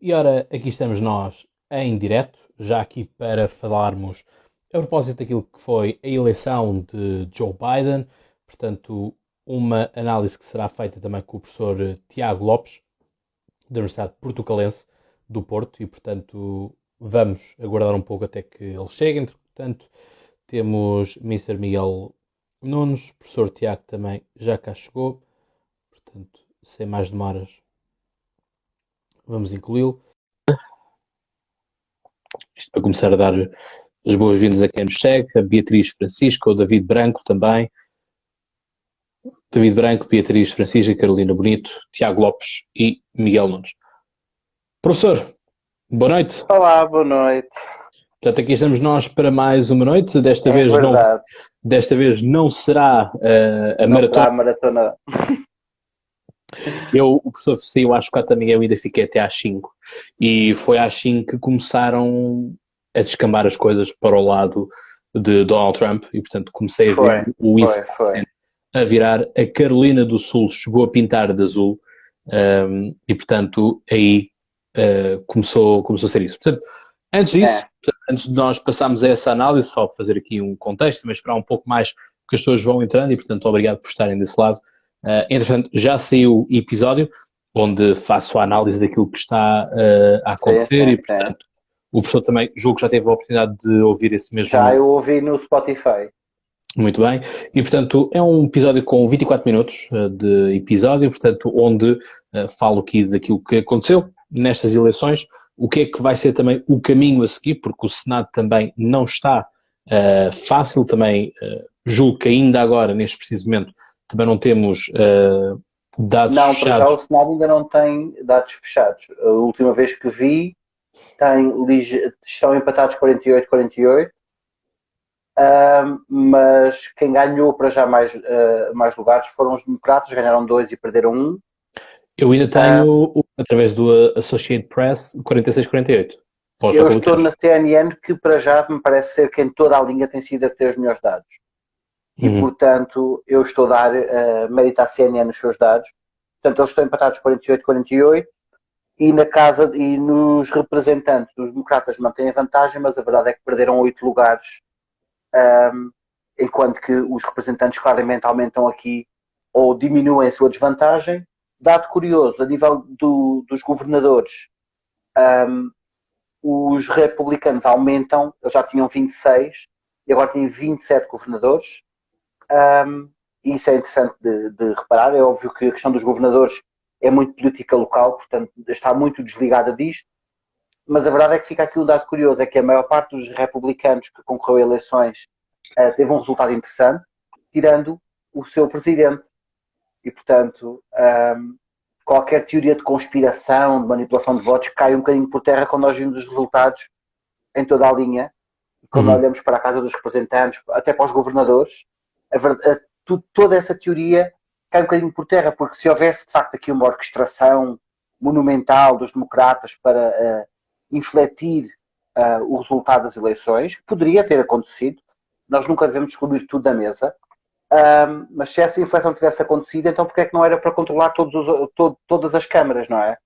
E ora, aqui estamos nós em direto, já aqui para falarmos a propósito daquilo que foi a eleição de Joe Biden, portanto, uma análise que será feita também com o professor Tiago Lopes, da Universidade Portucalense do Porto, e portanto vamos aguardar um pouco até que ele chegue. Entretanto, temos Mr. Miguel Nunes, professor Tiago também já cá chegou, portanto, sem mais demoras, vamos incluí-lo. Isto para começar a dar as boas-vindas a quem nos segue, a Beatriz Francisca, o David Branco também. David Branco, Beatriz Francisca, Carolina Bonito, Tiago Lopes e Miguel Nunes. Professor, boa noite. Olá, boa noite. Portanto, aqui estamos nós para mais uma noite. Desta vez não será a Não maratona. será a maratona. O professor saiu às 4 da manhã, eu ainda fiquei até às 5. E foi às 5 que começaram a descambar as coisas para o lado de Donald Trump. E, portanto, comecei a ver o Instagram a virar. A Carolina do Sul chegou a pintar de azul. E, portanto, aí começou a ser isso. Portanto, antes disso, antes de nós passarmos a essa análise, só para fazer aqui um contexto, mas esperar um pouco mais que as pessoas vão entrando e, portanto, obrigado por estarem desse lado. Entretanto, já saiu o episódio onde faço a análise daquilo que está a acontecer e, portanto, o professor também, julgo que já teve a oportunidade de ouvir esse mesmo. Já eu ouvi no Spotify. Muito bem. E, portanto, é um episódio com 24 minutos de episódio, portanto, onde falo aqui daquilo que aconteceu nestas eleições, o que é que vai ser também o caminho a seguir, porque o Senado também não está fácil, também julgo que ainda agora, neste preciso momento, também não temos dados fechados. Não, para já o Senado ainda não tem dados fechados. A última vez que vi, estão empatados 48-48, mas quem ganhou para já mais lugares foram os democratas, ganharam 2 e perderam 1. Eu ainda tenho, através do Associated Press, 46-48. Eu estou na CNN, que para já me parece ser quem toda a linha tem sido a ter os melhores dados. E, portanto, eu estou a dar mérito à CNN nos seus dados. Portanto, eles estão empatados 48-48 e na casa e nos representantes dos democratas mantêm a vantagem, mas a verdade é que perderam 8 lugares, enquanto que os representantes claramente aumentam aqui ou diminuem a sua desvantagem. Dado curioso, a nível dos governadores, os republicanos aumentam, eles já tinham 26 e agora têm 27 governadores. Isso é interessante de reparar. É óbvio que a questão dos governadores é muito política local, portanto está muito desligada disto, mas a verdade é que fica aqui um dado curioso, é que a maior parte dos republicanos que concorreu a eleições teve um resultado interessante, tirando o seu presidente. E, portanto, qualquer teoria de conspiração, de manipulação de votos, cai um bocadinho por terra quando nós vimos os resultados em toda a linha. Quando olhamos para a Casa dos Representantes, até para os governadores, toda essa teoria cai um bocadinho por terra, porque se houvesse, de facto, aqui uma orquestração monumental dos democratas para infletir o resultado das eleições, que poderia ter acontecido, nós nunca devemos descobrir tudo da mesa, mas se essa inflexão tivesse acontecido, então porque é que não era para controlar todas as câmaras, não é?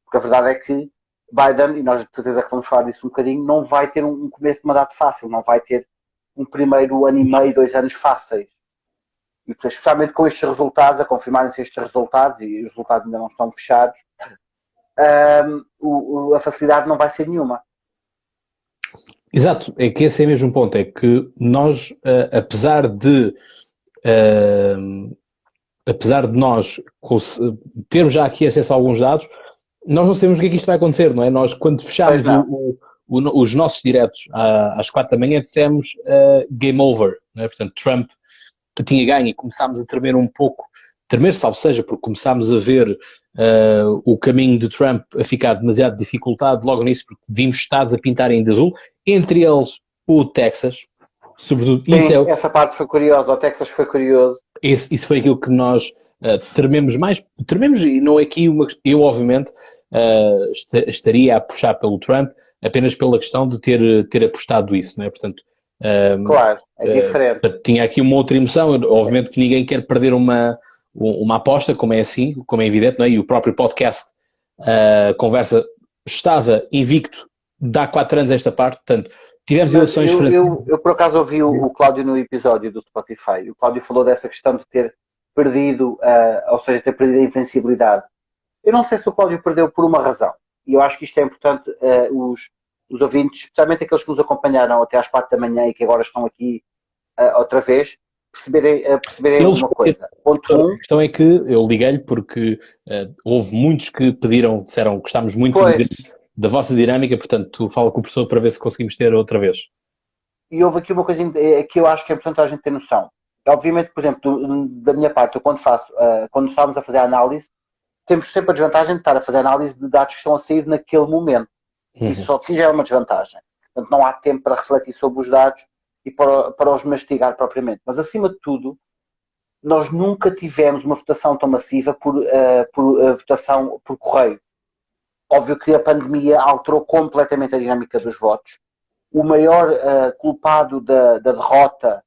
Porque a verdade é que Biden, e nós de certeza que vamos falar disso um bocadinho, não vai ter um começo de mandato fácil, não vai ter um primeiro ano e meio, 2 anos fáceis. E especialmente com estes resultados, a confirmarem-se estes resultados, e os resultados ainda não estão fechados, a facilidade não vai ser nenhuma. Exato, é que esse é mesmo o ponto, é que nós, apesar de nós termos já aqui acesso a alguns dados, nós não sabemos o que é que isto vai acontecer, não é? Nós, quando fechámos os nossos diretos às 4 da manhã, dissemos game over, não é? Portanto, Trump tinha ganho e começámos a tremer um pouco, salvo seja, porque começámos a ver o caminho de Trump a ficar demasiado dificultado logo nisso, porque vimos estados a pintarem de azul, entre eles o Texas, sobretudo. Sim, essa parte foi curiosa, o Texas foi curioso. Isso foi aquilo que nós trememos mais, e não é aqui eu obviamente estaria a puxar pelo Trump apenas pela questão de ter apostado isso, não é? Portanto, claro, é diferente. Tinha aqui uma outra emoção, obviamente que ninguém quer perder uma aposta, como é assim, como é evidente, não é? E o próprio podcast conversa estava invicto de há 4 anos esta parte, portanto, tivemos eleições francesas. Eu, por acaso, ouvi o Cláudio no episódio do Spotify. O Cláudio falou dessa questão de ter perdido, ou seja, ter perdido a invencibilidade. Eu não sei se o Cláudio perdeu por uma razão. E eu acho que isto é importante, os ouvintes, especialmente aqueles que nos acompanharam até às 4 da manhã e que agora estão aqui outra vez, perceberem uma coisa. Ponto 1. A questão é que eu liguei-lhe porque houve muitos que disseram que gostámos muito da vossa dinâmica, portanto, tu fala com o professor para ver se conseguimos ter outra vez. E houve aqui uma coisa que eu acho que é importante a gente ter noção. Obviamente, por exemplo, da minha parte, eu quando estávamos a fazer a análise, temos sempre a desvantagem de estar a fazer análise de dados que estão a sair naquele momento. Isso só de si já é uma desvantagem. Portanto, não há tempo para refletir sobre os dados e para os mastigar propriamente. Mas, acima de tudo, nós nunca tivemos uma votação tão massiva por votação por correio. Óbvio que a pandemia alterou completamente a dinâmica dos votos. O maior culpado da derrota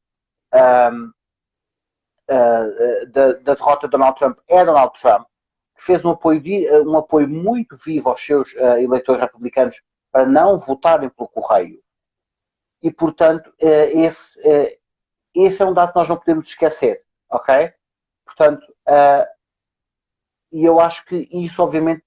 da derrota de Donald Trump é Donald Trump, que fez um apoio muito vivo aos seus eleitores republicanos para não votarem pelo correio. E, portanto, esse é um dado que nós não podemos esquecer, ok? Portanto, e eu acho que isso, obviamente,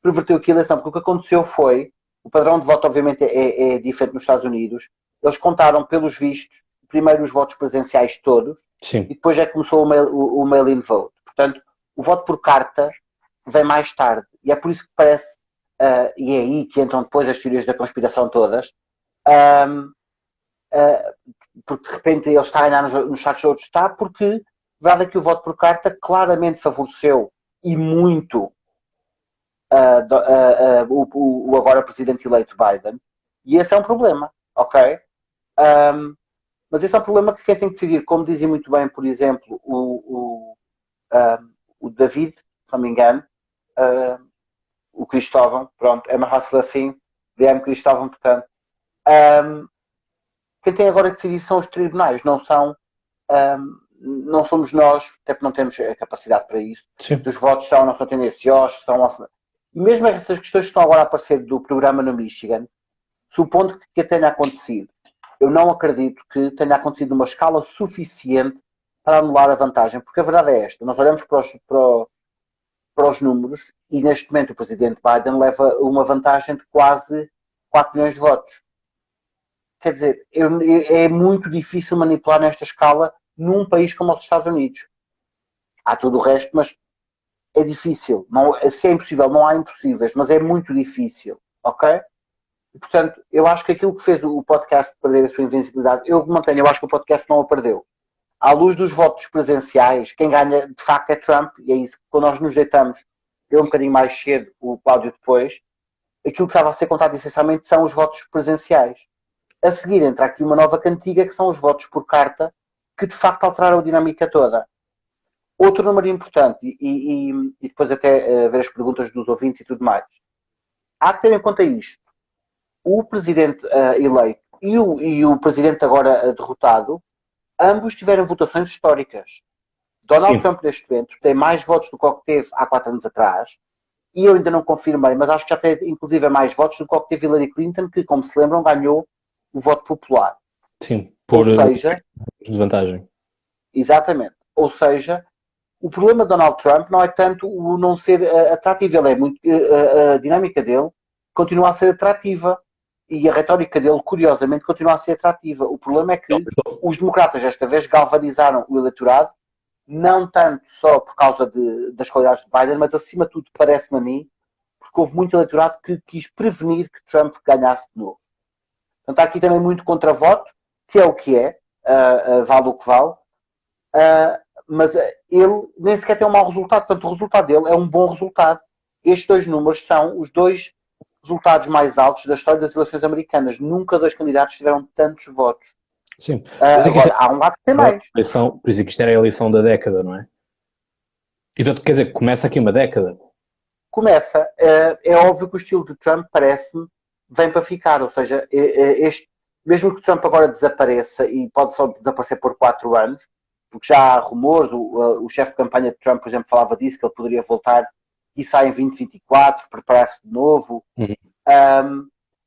perverteu aqui a eleição, porque o que aconteceu foi, o padrão de voto, obviamente, é diferente nos Estados Unidos. Eles contaram, pelos vistos, primeiro os votos presenciais todos. Sim. E depois é que começou o mail-in vote. Portanto, o voto por carta vem mais tarde. E é por isso que parece, e é aí que entram depois as teorias da conspiração todas, porque de repente ele está a ganhar nos Estados Unidos, está, porque a verdade é que o voto por carta claramente favoreceu e muito o agora presidente eleito Biden. E esse é um problema, ok? Mas esse é um problema que quem tem que decidir, como dizia muito bem, por exemplo, o David, se não me engano, o Cristóvão, pronto, é mais fácil assim, DM Cristóvão, portanto. Quem tem agora que decidir são os tribunais, não somos nós, até porque não temos a capacidade para isso. Sim. Os votos não são tendenciosos, e mesmo essas questões que estão agora a aparecer do programa no Michigan, supondo que tenha acontecido, eu não acredito que tenha acontecido numa escala suficiente para anular a vantagem, porque a verdade é esta, nós olhamos para os números e neste momento o presidente Biden leva uma vantagem de quase 4 milhões de votos. Quer dizer, é muito difícil manipular nesta escala num país como os Estados Unidos. Há tudo o resto, mas é difícil. Não, se é impossível, não há impossíveis, mas é muito difícil, ok? E, portanto, eu acho que aquilo que fez o podcast perder a sua invencibilidade, eu mantenho, eu acho que o podcast não a perdeu. À luz dos votos presenciais, quem ganha de facto é Trump, e é isso que quando nós nos deitamos, eu um bocadinho mais cedo, o Cláudio depois, aquilo que estava a ser contado essencialmente são os votos presenciais. A seguir entra aqui uma nova cantiga, que são os votos por carta, que de facto alteraram a dinâmica toda. Outro número importante, e depois até ver as perguntas dos ouvintes e tudo mais, há que ter em conta isto. O presidente eleito e o presidente agora derrotado, ambos tiveram votações históricas. Donald Trump, neste momento, tem mais votos do que o que teve há 4 anos atrás, e eu ainda não confirmei, mas acho que já tem inclusive mais votos do que o que teve Hillary Clinton, que, como se lembram, ganhou o voto popular. Sim, por desvantagem. Exatamente. Ou seja, o problema de Donald Trump não é tanto o não ser atrativo, ele é muito, a dinâmica dele continua a ser atrativa e a retórica dele, curiosamente, continua a ser atrativa. O problema é que os democratas desta vez galvanizaram o eleitorado, não tanto só por causa das qualidades de Biden, mas acima de tudo, parece-me a mim, porque houve muito eleitorado que quis prevenir que Trump ganhasse de novo. Portanto, há aqui também muito contra-voto, que é o que é, vale o que vale, mas ele nem sequer tem um mau resultado. Portanto, o resultado dele é um bom resultado. Estes 2 números são os 2 resultados mais altos da história das eleições americanas. Nunca 2 candidatos tiveram tantos votos. Sim. Agora, há um lado que tem mais. Por isso é que isto era a eleição da década, não é? E portanto, quer dizer, começa aqui uma década. Começa. É óbvio que o estilo de Trump parece-me vem para ficar. Ou seja, mesmo que Trump agora desapareça, e pode só desaparecer por 4 anos, porque já há rumores, o chefe de campanha de Trump, por exemplo, falava disso, que ele poderia voltar e sair em 2024, preparar-se de novo.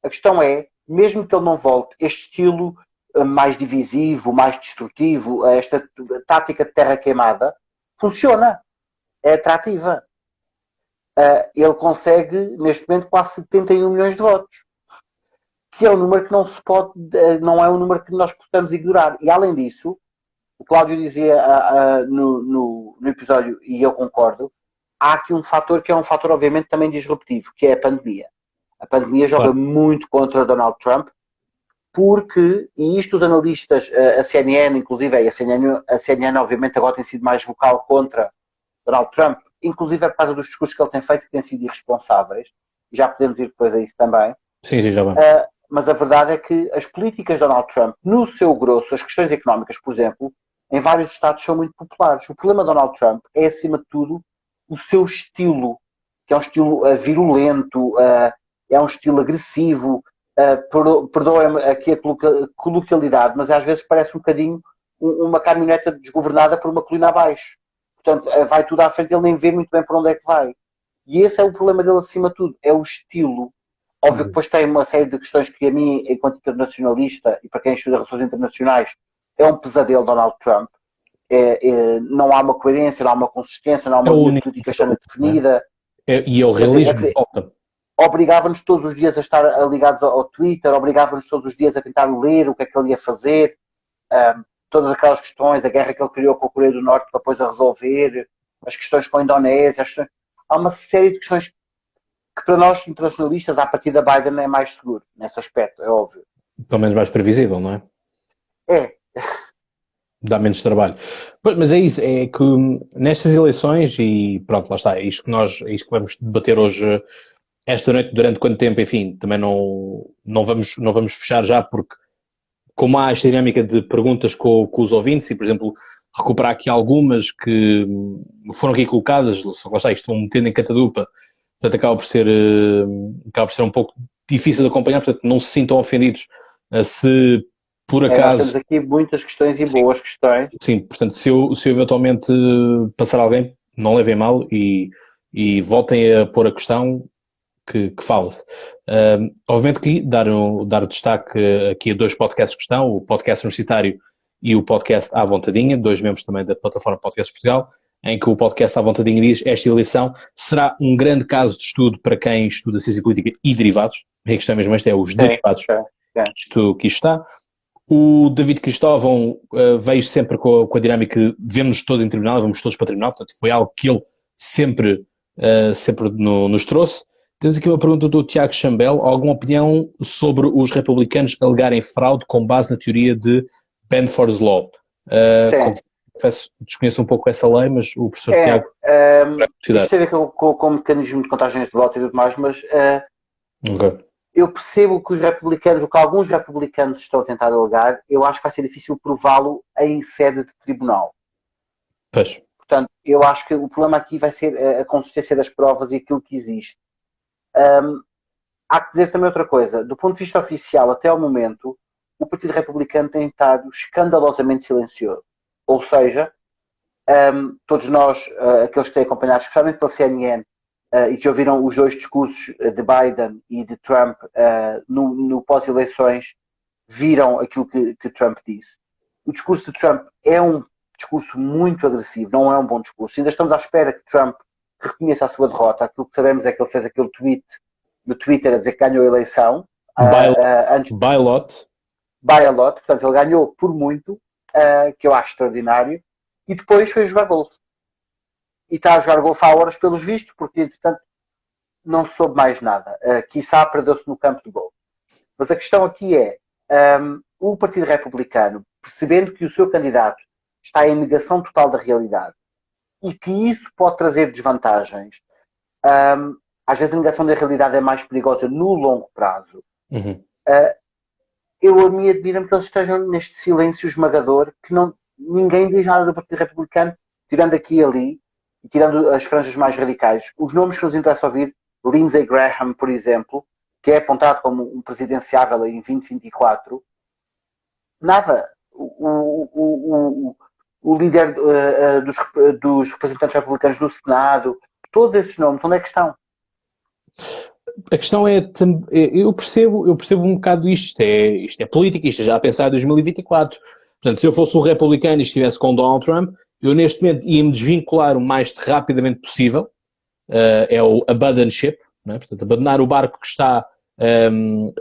A questão é, mesmo que ele não volte, este estilo mais divisivo, mais destrutivo, esta tática de terra queimada, funciona, é atrativa. Ele consegue, neste momento, quase 71 milhões de votos, que é um número que não se pode, não é um número que nós possamos ignorar. E além disso, o Cláudio dizia no episódio, e eu concordo, há aqui um fator que é um fator obviamente também disruptivo, que é a pandemia. A pandemia joga muito contra Donald Trump, porque, e isto os analistas, a CNN inclusive, a CNN obviamente agora tem sido mais vocal contra Donald Trump, inclusive é por causa dos discursos que ele tem feito que têm sido irresponsáveis, já podemos ir depois a isso também. Sim, já vamos. Mas a verdade é que as políticas de Donald Trump, no seu grosso, as questões económicas, por exemplo, em vários estados são muito populares. O problema de Donald Trump é, acima de tudo, o seu estilo, que é um estilo virulento, é um estilo agressivo, perdoem-me aqui a coloquialidade, mas às vezes parece um bocadinho uma caminhoneta desgovernada por uma colina abaixo. Portanto, vai tudo à frente, ele nem vê muito bem para onde é que vai. E esse é o problema dele, acima de tudo, é o estilo. Óbvio que depois tem uma série de questões que a mim, enquanto internacionalista, e para quem estuda relações internacionais, é um pesadelo Donald Trump. Não há uma coerência, não há uma consistência, não há uma política externa definida. E é o realismo. Obrigava-nos todos os dias a estar ligados ao Twitter, obrigava-nos todos os dias a tentar ler o que é que ele ia fazer, todas aquelas questões, a guerra que ele criou com a Coreia do Norte para depois a resolver, as questões com a Indonésia, há uma série de questões que para nós internacionalistas, à partida Biden é mais seguro, nesse aspecto, é óbvio. Pelo menos mais previsível, não é? É. Dá menos trabalho. Mas é isso, é que nestas eleições, e pronto, lá está, é isto que vamos debater hoje, esta noite, durante quanto tempo, enfim, também não vamos fechar já, porque como há esta dinâmica de perguntas com os ouvintes, e por exemplo, recuperar aqui algumas que foram aqui colocadas, só que lá está, isto vão metendo em catadupa, portanto acaba por ser um pouco difícil de acompanhar, portanto não se sintam ofendidos se por acaso... Nós temos aqui muitas questões e boas questões. Sim, portanto, se eu eventualmente passar alguém, não levem mal e voltem a pôr a questão que fala-se. Obviamente que dar destaque aqui a dois podcasts que estão, o podcast universitário e o podcast À Vontadinha, dois membros também da plataforma Podcast Portugal, em que o podcast À Vontadinha diz: esta eleição será um grande caso de estudo para quem estuda ciência política e derivados. A questão mesmo esta é os derivados que isto está. O David Cristóvão veio sempre com a dinâmica de vemos todos em tribunal, vamos todos para o tribunal, portanto foi algo que ele sempre nos trouxe. Temos aqui uma pergunta do Tiago Chambel: alguma opinião sobre os republicanos alegarem fraude com base na teoria de Benford's Law? Confesso, desconheço um pouco essa lei, mas o professor Tiago... Isto tem a ver com o mecanismo de contagens de votos e tudo mais, mas okay. Eu percebo que o que alguns republicanos estão a tentar alegar, eu acho que vai ser difícil prová-lo em sede de tribunal. Pois. Portanto, eu acho que o problema aqui vai ser a consistência das provas e aquilo que existe. Há que dizer também outra coisa. Do ponto de vista oficial, até ao momento, o Partido Republicano tem estado escandalosamente silencioso. Ou seja, todos nós, aqueles que têm acompanhado, especialmente pela CNN, e que ouviram os dois discursos de Biden e de Trump no pós-eleições, viram aquilo que Trump disse. O discurso de Trump é um discurso muito agressivo, não é um bom discurso. Ainda estamos à espera que Trump reconheça a sua derrota. Aquilo que sabemos é que ele fez aquele tweet no Twitter a dizer que ganhou a eleição. By a lot. By a lot. Portanto, ele ganhou por muito, que eu acho extraordinário. E depois foi jogar golfe. E está a jogar golfe há horas pelos vistos, porque, entretanto, não soube mais nada. Quiçá perdeu-se no campo de golfe. Mas a questão aqui é, o Partido Republicano, percebendo que o seu candidato está em negação total da realidade e que isso pode trazer desvantagens, às vezes a negação da realidade é mais perigosa no longo prazo. Uhum. A mim admira-me que eles estejam neste silêncio esmagador, que ninguém diz nada do Partido Republicano, tirando aqui e ali, e tirando as franjas mais radicais. Os nomes que nos interessa ouvir, Lindsey Graham, por exemplo, que é apontado como um presidenciável em 2024, nada. O líder dos representantes republicanos no Senado, todos esses nomes, onde é que estão? a questão é, eu percebo um bocado isto é política, isto é já a pensar em 2024. Portanto, se eu fosse um republicano e estivesse com Donald Trump, eu neste momento ia-me desvincular o mais rapidamente possível, é o abandon ship, não é? Portanto, abandonar o barco que está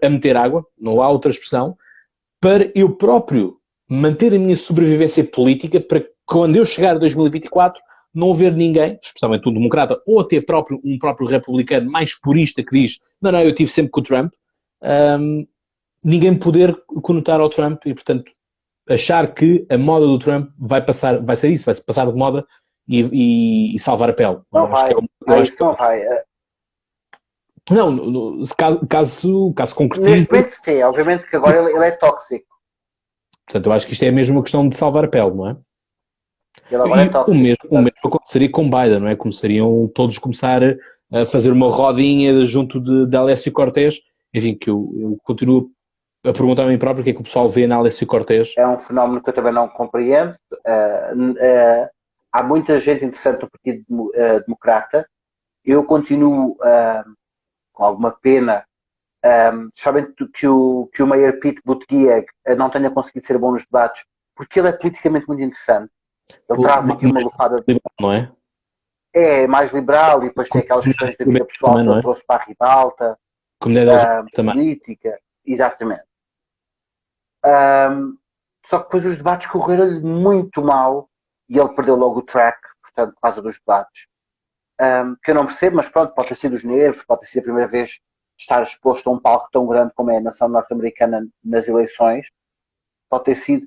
a meter água, não há outra expressão, para eu próprio manter a minha sobrevivência política para que quando eu chegar a 2024 não haver ninguém, especialmente um democrata ou até um próprio republicano mais purista que diz não, eu tive sempre com o Trump, ninguém poder conotar ao Trump e, portanto, achar que a moda do Trump vai ser isso, vai passar de moda e salvar a pele. Não vai, isso não vai. Não, caso concretize... Neste momento sim, obviamente que agora ele é tóxico. Portanto, eu acho que isto é mesmo uma questão de salvar a pele, não é? Ele agora é tóxico. O mesmo aconteceria com Biden, não é? Começariam todos começar a fazer uma rodinha junto de Alessio Cortés. Enfim, que eu continuo a perguntar a mim próprio o que é que o pessoal vê na Alessio Cortés. É um fenómeno que eu também não compreendo. Há muita gente interessante no Partido Democrata. Eu continuo com alguma pena, especialmente que o Mayor Pete Buttigieg não tenha conseguido ser bom nos debates, porque ele é politicamente muito interessante. Ele traz aqui uma lufada de... Não é? É mais liberal e depois tem aquelas questões da vida pessoal que ele trouxe para a ribalta, política, exatamente. Só que depois os debates correram-lhe muito mal e ele perdeu logo o track, portanto, por causa dos debates. Que eu não percebo, mas pronto, pode ter sido os nervos, pode ter sido a primeira vez estar exposto a um palco tão grande como é a nação norte-americana nas eleições. Pode ter sido.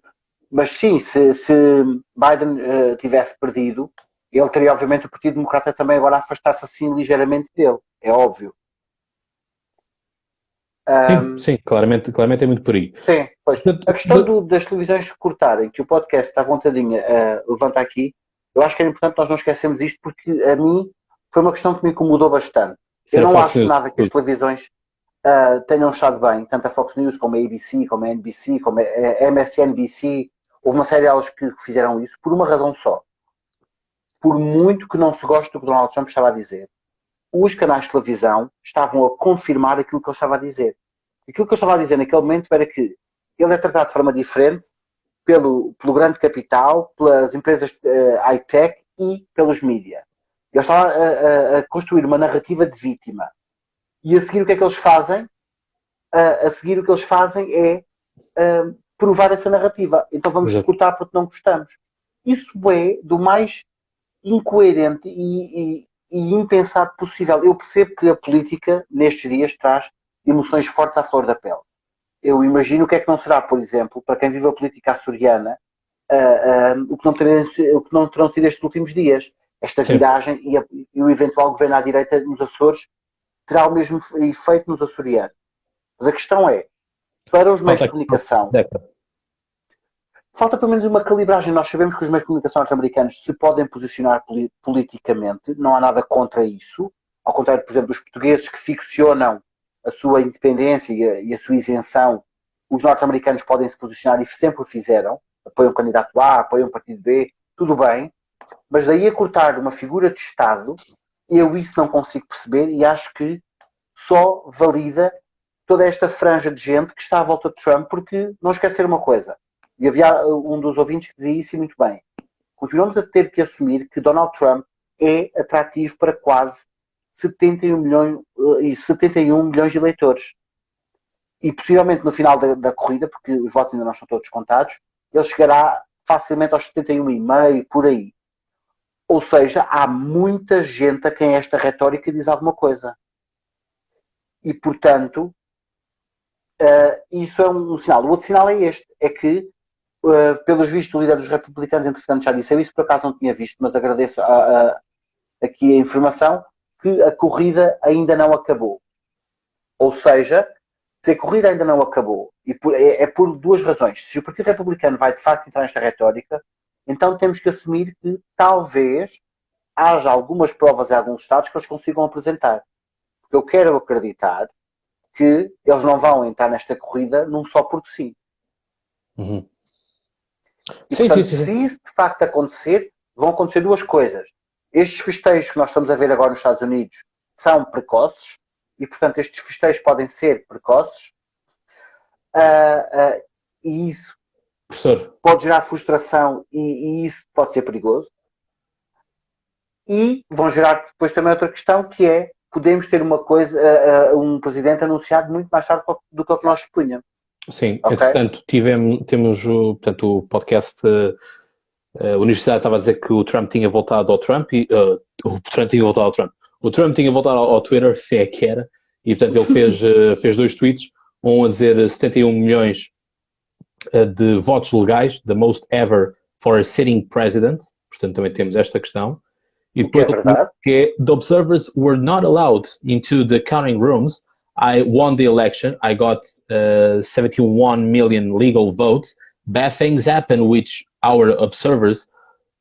Mas sim, se Biden tivesse perdido, ele teria obviamente o Partido Democrata também agora a afastar-se assim ligeiramente dele. É óbvio. Sim, claramente é muito por aí. Sim, pois. A questão das televisões cortarem, que o podcast está à vontadinha levanta aqui, eu acho que era importante nós não esquecermos isto, porque a mim foi uma questão que me incomodou bastante. Eu não acho nada que as televisões tenham estado bem, tanto a Fox News como a ABC, como a NBC, como a MSNBC. Houve uma série delas que fizeram isso por uma razão só. Por muito que não se goste do que Donald Trump estava a dizer, os canais de televisão estavam a confirmar aquilo que ele estava a dizer. Aquilo que eu estava a dizer naquele momento era que ele é tratado de forma diferente pelo grande capital, pelas empresas high-tech e pelos mídia. Ele estava a construir uma narrativa de vítima. E a seguir o que é que eles fazem? A seguir o que eles fazem é provar essa narrativa. Então vamos cortar porque não gostamos. Isso é do mais incoerente e impensado possível. Eu percebo que a política, nestes dias, traz emoções fortes à flor da pele. Eu imagino o que é que não será, por exemplo, para quem vive a política açoriana, o que não terão sido estes últimos dias. Esta viragem e o eventual governo à direita nos Açores terá o mesmo efeito nos açorianos. Mas a questão é, para os meios de comunicação, falta pelo menos uma calibragem. Nós sabemos que os meios de comunicação norte-americanos se podem posicionar politicamente, não há nada contra isso. Ao contrário, por exemplo, dos portugueses que ficcionam a sua independência e a sua isenção, os norte-americanos podem se posicionar e sempre o fizeram. Apoiam o candidato A, apoiam o partido B, tudo bem. Mas daí a cortar uma figura de Estado, eu isso não consigo perceber e acho que só valida toda esta franja de gente que está à volta de Trump, porque não esquecer uma coisa, e havia um dos ouvintes que dizia isso e muito bem, continuamos a ter que assumir que Donald Trump é atrativo para quase 71 milhões de eleitores. E possivelmente no final da corrida, porque os votos ainda não estão todos contados, ele chegará facilmente aos 71,5, por aí. Ou seja, há muita gente a quem esta retórica diz alguma coisa. E, portanto, isso é um sinal. O outro sinal é este, é que, pelos vistos, o líder dos republicanos, entretanto, já disse, eu isso por acaso não tinha visto, mas agradeço aqui a informação, que a corrida ainda não acabou. Ou seja, se a corrida ainda não acabou, e é por duas razões. Se o Partido Republicano vai, de facto, entrar nesta retórica, então temos que assumir que talvez haja algumas provas em alguns estados que eles consigam apresentar. Porque eu quero acreditar que eles não vão entrar nesta corrida num só porque sim. Uhum. E, portanto, se isso de facto acontecer, vão acontecer duas coisas. Estes festejos que nós estamos a ver agora nos Estados Unidos são precoces, e, portanto, estes festejos podem ser precoces, e isso Professor, pode gerar frustração e isso pode ser perigoso. E vão gerar depois também outra questão, que é, podemos ter uma coisa, um presidente anunciado muito mais tarde do que o que nós supunhamos. sim, Okay? entretanto, temos portanto, o podcast, a universidade estava a dizer que o Trump tinha voltado ao Trump, e o Trump tinha voltado ao Trump. O Trump tinha voltado ao Twitter, se é que era, e portanto ele fez 2 tweets, um a dizer 71 milhões de votos legais, the most ever for a sitting president, portanto também temos esta questão. E depois que é, the observers were not allowed into the counting rooms. I won the election. I got 71 million legal votes. Bad things happened which our observers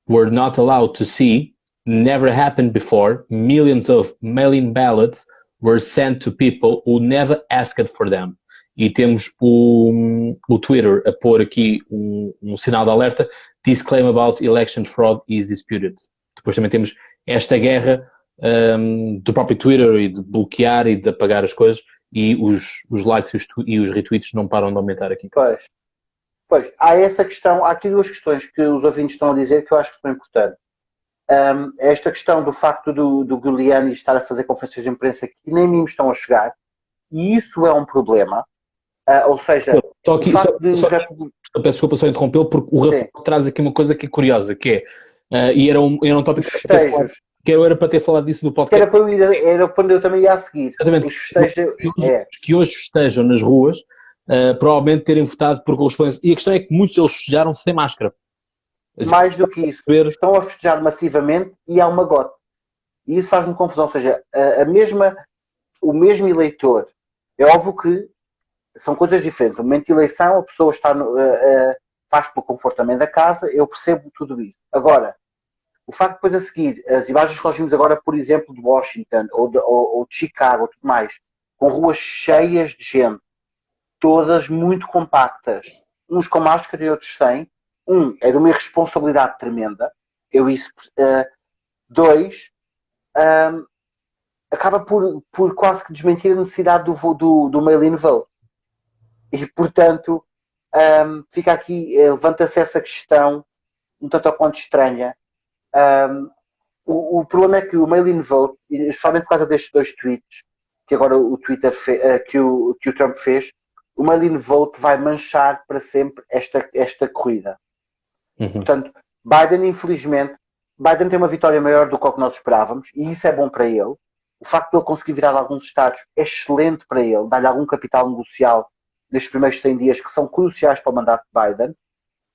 were not allowed to see. Never happened before. Millions of mail-in ballots were sent to people who never asked for them. E temos o Twitter a pôr aqui um sinal de alerta. This claim about election fraud is disputed. Depois também temos esta guerra do próprio Twitter e de bloquear e de apagar as coisas, e os likes e os retweets não param de aumentar aqui. Pois, há essa questão, há aqui 2 questões que os ouvintes estão a dizer que eu acho que são importantes. Esta questão do facto do Giuliani estar a fazer conferências de imprensa que nem mim estão a chegar, e isso é um problema. Ou seja, peço desculpa só interrompê-lo, porque o Rafael traz aqui uma coisa que é curiosa, que é, e era um tópico que era para ter falado disso no podcast. Era para eu também ia a seguir. Exatamente. Os festejos, que hoje festejam nas ruas, provavelmente terem votado por correspondência. E a questão é que muitos deles festejaram sem máscara. Mais do que isso, estão a festejar massivamente e há uma gota. E isso faz-me confusão. Ou seja, o mesmo eleitor, é óbvio que são coisas diferentes. No momento de eleição, a pessoa está faz pelo conforto também da casa, eu percebo tudo isso. Agora, o facto de depois a seguir, as imagens que nós vimos agora, por exemplo, de Washington ou de Chicago, ou tudo mais, com ruas cheias de gente, todas muito compactas, uns com máscara e outros sem, é de uma irresponsabilidade tremenda. Dois, acaba por quase que desmentir a necessidade do mail-in vote. E, portanto, fica aqui, levanta-se essa questão um tanto ou quanto estranha. O problema é que o mail-in vote, especialmente por causa destes 2 tweets que agora o Twitter que o Trump fez, o mail-in vote vai manchar para sempre esta corrida. Portanto, infelizmente, Biden tem uma vitória maior do que o que nós esperávamos, e isso é bom para ele. O facto de ele conseguir virar alguns estados é excelente para ele, dar-lhe algum capital negocial nestes primeiros 100 dias que são cruciais para o mandato de Biden.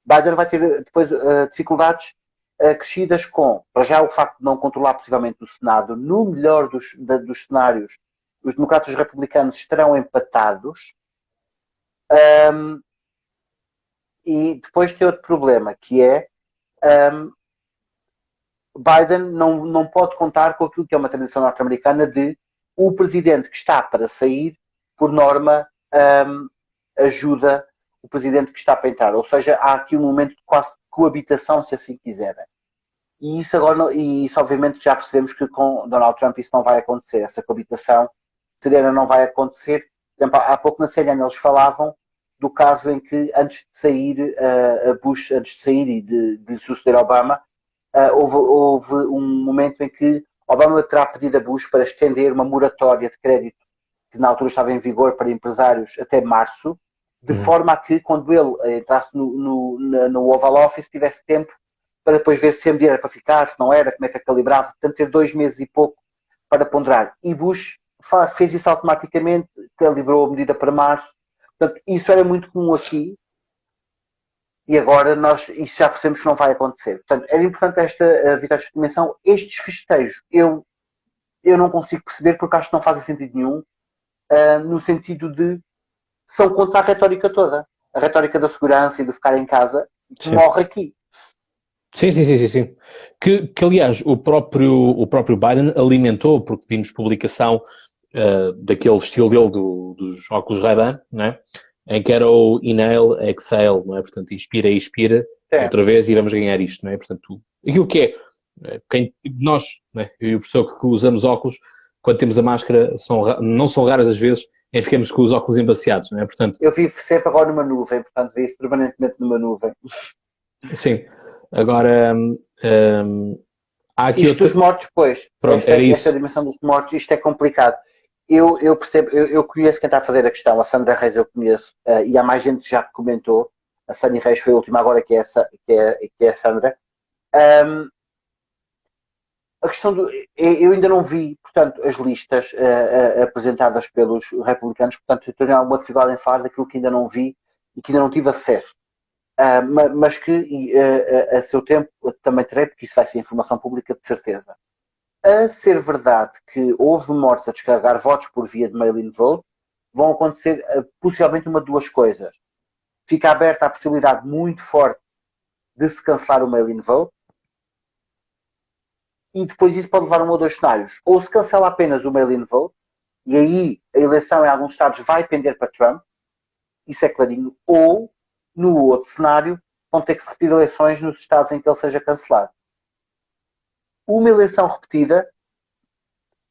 Biden vai ter depois dificuldades crescidas para já o facto de não controlar possivelmente o Senado. No melhor dos cenários, os democratas e os republicanos estarão empatados. E depois tem outro problema, que é Biden não pode contar com aquilo que é uma tradição norte-americana de o presidente que está para sair, por norma, ajuda o presidente que está para entrar. Ou seja, há aqui um momento de quase coabitação, se assim quiserem. E isso obviamente já percebemos que com Donald Trump isso não vai acontecer. Essa coabitação serena não vai acontecer. Por exemplo, há pouco na CNN eles falavam do caso em que antes de sair e de lhe suceder Obama, houve um momento em que Obama terá pedido a Bush para estender uma moratória de crédito que na altura estava em vigor para empresários até março, de forma a que quando ele entrasse no Oval Office tivesse tempo para depois ver se a medida era para ficar, se não era, como é que a calibrava, portanto ter 2 meses e pouco para ponderar. E Bush fez isso automaticamente, calibrou a medida para março. Portanto, isso era muito comum aqui e agora isso já percebemos que não vai acontecer. Portanto, era importante esta vitória de dimensão. Estes festejos eu não consigo perceber porque acho que não fazem sentido nenhum, no sentido de são contra a retórica toda. A retórica da segurança e de ficar em casa, que morre aqui. Sim. Que aliás, o próprio Biden alimentou, porque vimos publicação daquele estilo dele dos óculos Ray-Ban, não é? Em que era o inhale, exhale, não é? Portanto, inspira e expira outra vez e vamos ganhar isto, não é? Portanto, aquilo que é, quem nós, não é? Eu e o professor que usamos óculos, quando temos a máscara, não são raras as vezes em que ficamos com os óculos embaciados, não é? Portanto, eu vivo sempre agora numa nuvem, portanto vivo permanentemente numa nuvem. sim. Agora, há aqui isto dos mortos, pois, Pronto, esta dimensão dos mortos, isto é complicado. Eu percebo, eu conheço quem está a fazer a questão, a Sandra Reis eu conheço, e há mais gente que já comentou. A Sandra Reis foi a última agora, que é a Sandra. A questão eu ainda não vi, portanto, as listas apresentadas pelos republicanos, portanto, eu tenho alguma dificuldade em falar daquilo que ainda não vi e que ainda não tive acesso. Mas que a seu tempo também terei, porque isso vai ser informação pública de certeza. A ser verdade que houve mortes a descarregar votos por via de mail-in vote, vão acontecer possivelmente uma de duas coisas. Fica aberta a possibilidade muito forte de se cancelar o mail-in vote, e depois isso pode levar a um ou dois cenários. Ou se cancela apenas o mail-in vote, e aí a eleição em alguns estados vai pender para Trump, isso é clarinho, ou no outro cenário vão ter que se repetir eleições nos estados em que ele seja cancelado. Uma eleição repetida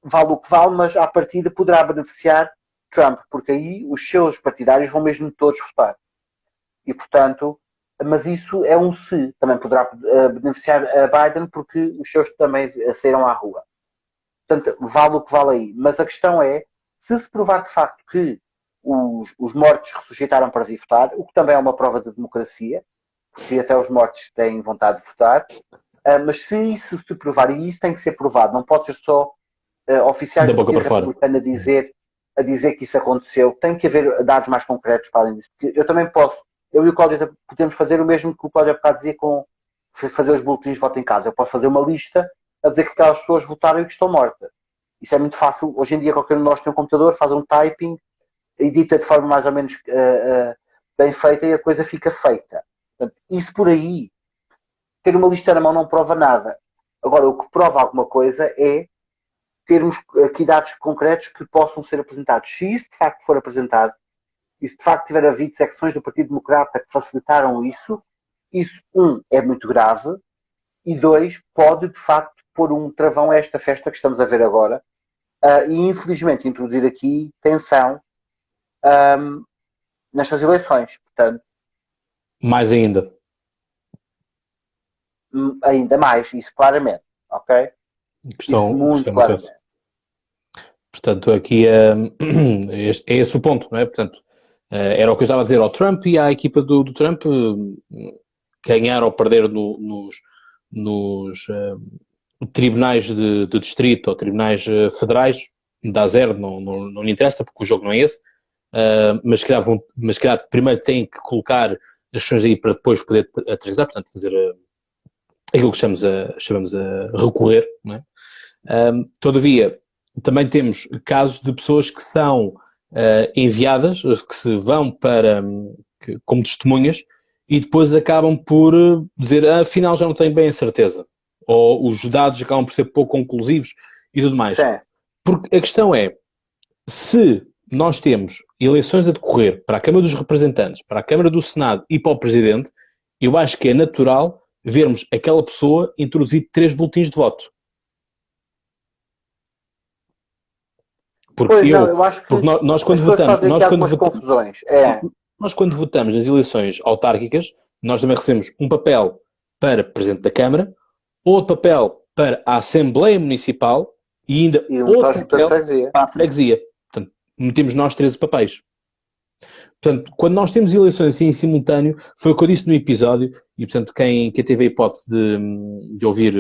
vale o que vale, mas à partida poderá beneficiar Trump, porque aí os seus partidários vão mesmo todos votar. E portanto, mas isso é um se, também poderá beneficiar a Biden, porque os seus também saíram à rua. Portanto, vale o que vale aí. Mas a questão é, se provar de facto que os mortos ressuscitaram para vir votar, o que também é uma prova de democracia, porque até os mortos têm vontade de votar, mas se isso se provar, e isso tem que ser provado, não pode ser só oficiais do Partido Republicano a dizer que isso aconteceu, tem que haver dados mais concretos para além disso, porque eu também posso, eu e o Cláudio podemos fazer o mesmo que o Cláudio há bocado dizia com fazer os boletins de voto em casa. Eu posso fazer uma lista a dizer que aquelas pessoas votaram e que estão mortas. Isso é muito fácil. Hoje em dia qualquer um de nós tem um computador, faz um typing, edita de forma mais ou menos bem feita e a coisa fica feita. Portanto, isso por aí, ter uma lista na mão não prova nada. Agora, o que prova alguma coisa é termos aqui dados concretos que possam ser apresentados. Se isso de facto for apresentado, e se de facto tiver havido secções do Partido Democrata que facilitaram isso, é muito grave, e dois, pode de facto pôr um travão a esta festa que estamos a ver agora, e infelizmente introduzir aqui tensão nestas eleições. Portanto, mais ainda. Ainda mais, isso claramente, ok? Questão, isso muito claramente. Portanto, aqui é esse o ponto, não é? Portanto, era o que eu estava a dizer ao Trump e à equipa do Trump ganhar ou perder nos tribunais de distrito ou tribunais federais, dá zero, não lhe interessa, porque o jogo não é esse, mas se calhar primeiro têm que colocar as questões aí para depois poder aterrissar, portanto, fazer aquilo que chamamos a recorrer, não é? Todavia, também temos casos de pessoas que são enviadas, que se vão como testemunhas e depois acabam por dizer afinal já não tenho bem a certeza. Ou os dados acabam por ser pouco conclusivos e tudo mais. Sim. Porque a questão é, se nós temos eleições a decorrer para a Câmara dos Representantes, para a Câmara do Senado e para o Presidente, eu acho que é natural vermos aquela pessoa introduzir 3 boletins de voto. Porque eu acho que nós quando votamos, nós quando votamos nas eleições autárquicas, nós também recebemos um papel para Presidente da Câmara, outro papel para a Assembleia Municipal e ainda outro papel para a freguesia. Portanto, metemos nós 13 papéis. Portanto, quando nós temos eleições assim em simultâneo, foi o que eu disse no episódio, e portanto quem teve a hipótese de ouvir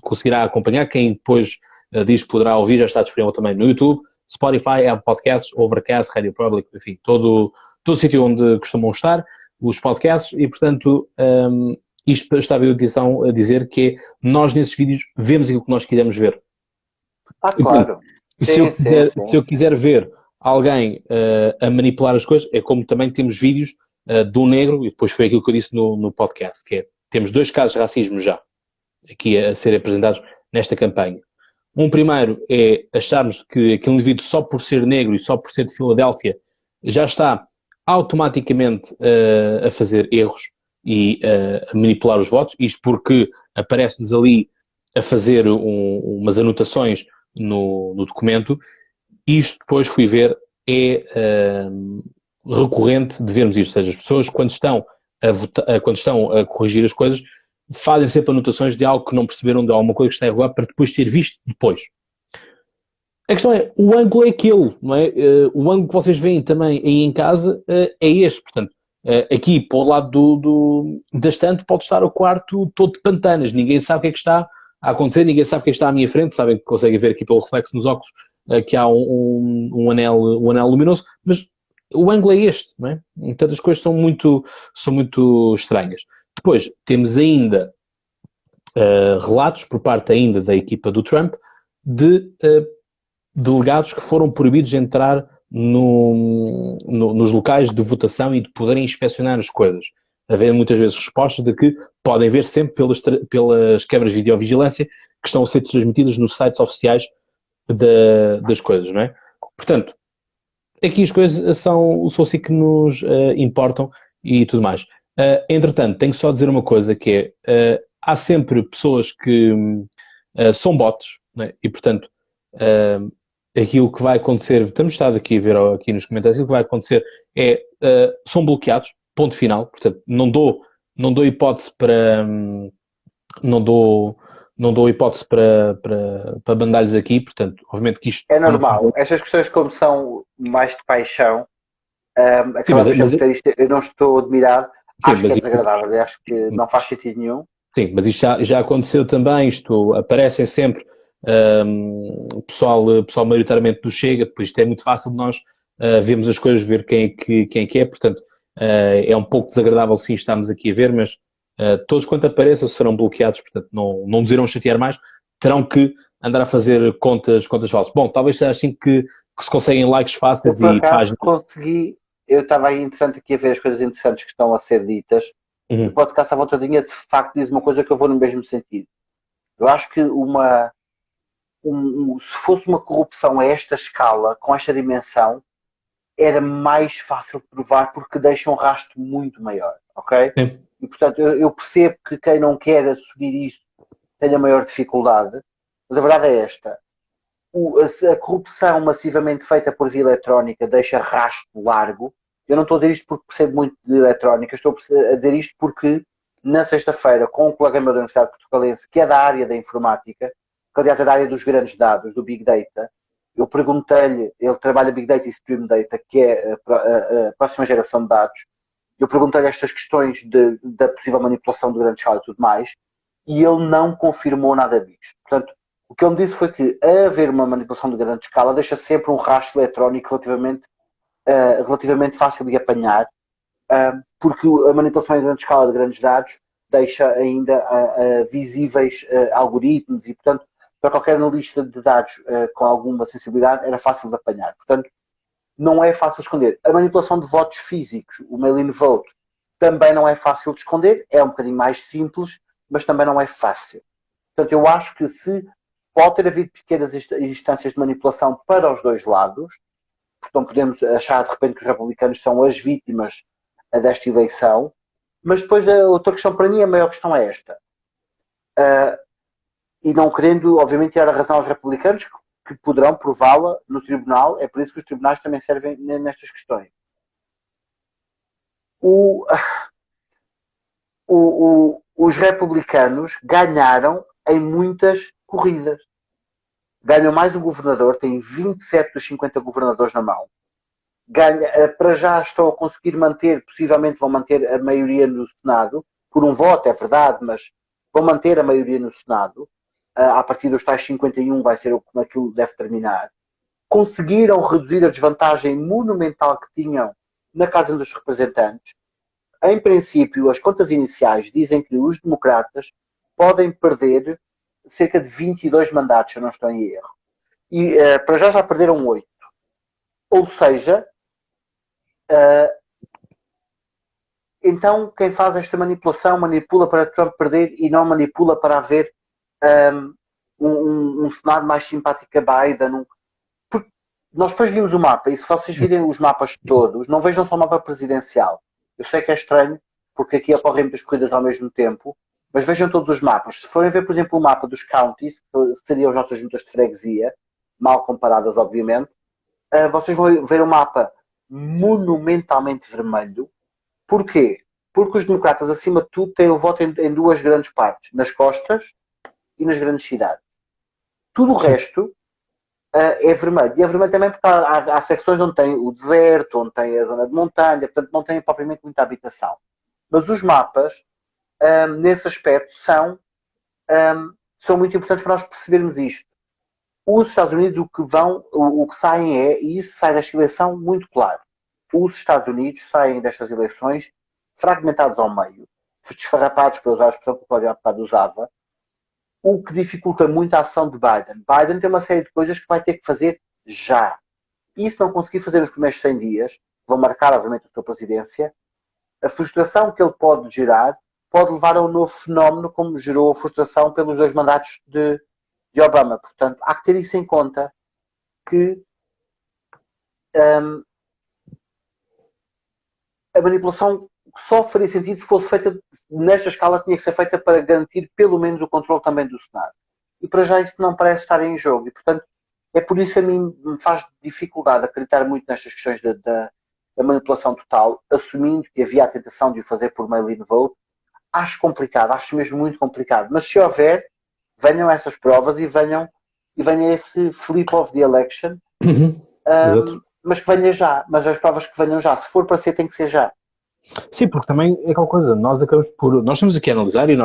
conseguirá acompanhar, quem depois diz que poderá ouvir, já está disponível também no YouTube, Spotify, Apple Podcasts, Overcast, Radio Public, enfim, todo o sítio onde costumam estar os podcasts, e portanto isto está a edição a dizer que nós nesses vídeos vemos aquilo que nós quisermos ver. Claro. Se eu quiser ver alguém a manipular as coisas, é como também temos vídeos de um negro, e depois foi aquilo que eu disse no podcast, que é, temos 2 casos de racismo já aqui a serem apresentados nesta campanha. Um primeiro é acharmos que aquele indivíduo, só por ser negro e só por ser de Filadélfia, já está automaticamente a fazer erros e a manipular os votos, isto porque aparece-nos ali a fazer umas anotações no documento. Isto depois fui ver, recorrente de vermos isto, ou seja, as pessoas quando estão quando estão a corrigir as coisas, fazem sempre anotações de algo que não perceberam, de alguma coisa que está errada, para depois ter visto depois. A questão é, o ângulo é aquele, não é? O ângulo que vocês veem também aí em casa é este, portanto, aqui para o lado da estante pode estar o quarto todo de pantanas, ninguém sabe o que é que está a acontecer, ninguém sabe o que é que está à minha frente, sabem que conseguem ver aqui pelo reflexo nos óculos que há um anel luminoso, mas o ângulo é este, não é? Então as coisas são muito estranhas. Depois, temos ainda relatos por parte ainda da equipa do Trump de delegados que foram proibidos de entrar nos locais de votação e de poderem inspecionar as coisas. Haver muitas vezes respostas de que podem ver sempre pelas câmaras de videovigilância que estão a ser transmitidas nos sites oficiais das coisas, não é? Portanto, aqui as coisas são assim que nos importam e tudo mais. Entretanto, tenho só a dizer uma coisa que é, há sempre pessoas que são bots, não é? E portanto, aquilo que vai acontecer, temos estado aqui a ver aqui nos comentários, aquilo que vai acontecer é, são bloqueados, ponto final, portanto, não dou hipótese para, não dou hipótese para bandar-lhes aqui, portanto, obviamente que isto... É normal, estas questões como são mais de paixão, eu não estou admirado, acho que é desagradável, acho que não faz sentido nenhum. Sim, mas isto já aconteceu também, isto aparecem sempre pessoal maioritariamente do Chega, depois isto é muito fácil de nós vermos as coisas, ver quem é que é, portanto é um pouco desagradável sim estarmos aqui a ver, mas todos quanto apareçam serão bloqueados, portanto não nos irão chatear mais, terão que andar a fazer contas falsas. Bom, talvez seja assim que se conseguem likes fáceis e páginas. Eu estava aí interessante aqui a ver as coisas interessantes que estão a ser ditas. O podcast à voltadinha de facto diz uma coisa que eu vou no mesmo sentido. Eu acho que se fosse uma corrupção a esta escala, com esta dimensão, era mais fácil de provar porque deixa um rastro muito maior, ok? Sim. E portanto eu percebo que quem não quer assumir isso tenha maior dificuldade, mas a verdade é esta. A corrupção massivamente feita por via eletrónica deixa rastro largo. Eu não estou a dizer isto porque percebo muito de eletrónica, estou a dizer isto porque na sexta-feira, com um colega meu da Universidade Portugalense, que é da área da informática, que aliás é da área dos grandes dados, do Big Data, eu perguntei-lhe, ele trabalha Big Data e Stream Data, que é a próxima geração de dados, eu perguntei-lhe estas questões da possível manipulação de grande escala e tudo mais, e ele não confirmou nada disto. Portanto, o que ele me disse foi que haver uma manipulação de grande escala deixa sempre um rastro eletrónico relativamente fácil de apanhar, porque a manipulação em grande escala de grandes dados deixa ainda visíveis algoritmos e, portanto, para qualquer analista de dados com alguma sensibilidade era fácil de apanhar. Portanto, não é fácil de esconder. A manipulação de votos físicos, o mail-in vote, também não é fácil de esconder, é um bocadinho mais simples, mas também não é fácil. Portanto, eu acho que pode ter havido pequenas instâncias de manipulação para os dois lados, porque não podemos achar de repente que os republicanos são as vítimas desta eleição, mas depois a outra questão para mim, a maior questão é esta. E não querendo, obviamente, dar a razão aos republicanos que poderão prová-la no tribunal, é por isso que os tribunais também servem nestas questões. Os republicanos ganharam em muitas corridas. Ganham mais um governador, têm 27 dos 50 governadores na mão. Para já estão a conseguir manter, possivelmente vão manter a maioria no Senado, por um voto, é verdade, mas vão manter a maioria no Senado. A partir dos tais 51 vai ser como aquilo deve terminar. Conseguiram reduzir a desvantagem monumental que tinham na Casa dos Representantes. Em princípio, as contas iniciais dizem que os democratas podem perder cerca de 22 mandatos, se eu não estou em erro. E para já perderam 8. Ou seja, então quem faz esta manipulação manipula para Trump perder e não manipula para haver um cenário mais simpático a Biden. Porque nós depois vimos o mapa, e se vocês virem os mapas todos, não vejam só o mapa presidencial. Eu sei que é estranho, porque aqui ocorrem muitas corridas ao mesmo tempo, mas vejam todos os mapas. Se forem ver, por exemplo, o mapa dos counties, que seriam as nossas juntas de freguesia, mal comparadas, obviamente, vocês vão ver um mapa monumentalmente vermelho. Porquê? Porque os democratas, acima de tudo, têm o voto em duas grandes partes, nas costas e nas grandes cidades. Tudo o resto é vermelho. E é vermelho também porque há secções onde tem o deserto, onde tem a zona de montanha, portanto não tem propriamente muita habitação. Mas os mapas, nesse aspecto, são muito importantes para nós percebermos isto. Os Estados Unidos, o que saem e isso sai desta eleição muito claro. Os Estados Unidos saem destas eleições fragmentados ao meio, desfarrapados, para usar a expressão que o Cláudio Apado usava, o que dificulta muito a ação de Biden. Biden tem uma série de coisas que vai ter que fazer já. E se não conseguir fazer nos primeiros 100 dias, vão marcar, obviamente, a sua presidência, a frustração que ele pode gerar pode levar a um novo fenómeno, como gerou a frustração pelos 2 mandatos de Obama. Portanto, há que ter isso em conta, que a manipulação só faria sentido se fosse feita nesta escala, tinha que ser feita para garantir pelo menos o controle também do Senado. E para já isso não parece estar em jogo. E, portanto, é por isso que a mim me faz dificuldade acreditar muito nestas questões da manipulação total, assumindo que havia a tentação de o fazer por mail-in vote. Acho complicado, acho mesmo muito complicado. Mas se houver, venham essas provas e venha esse flip of the election. Mas que venha já. Mas as provas que venham já. Se for para ser, tem que ser já. Sim, porque também é aquela coisa, nós estamos aqui a analisar e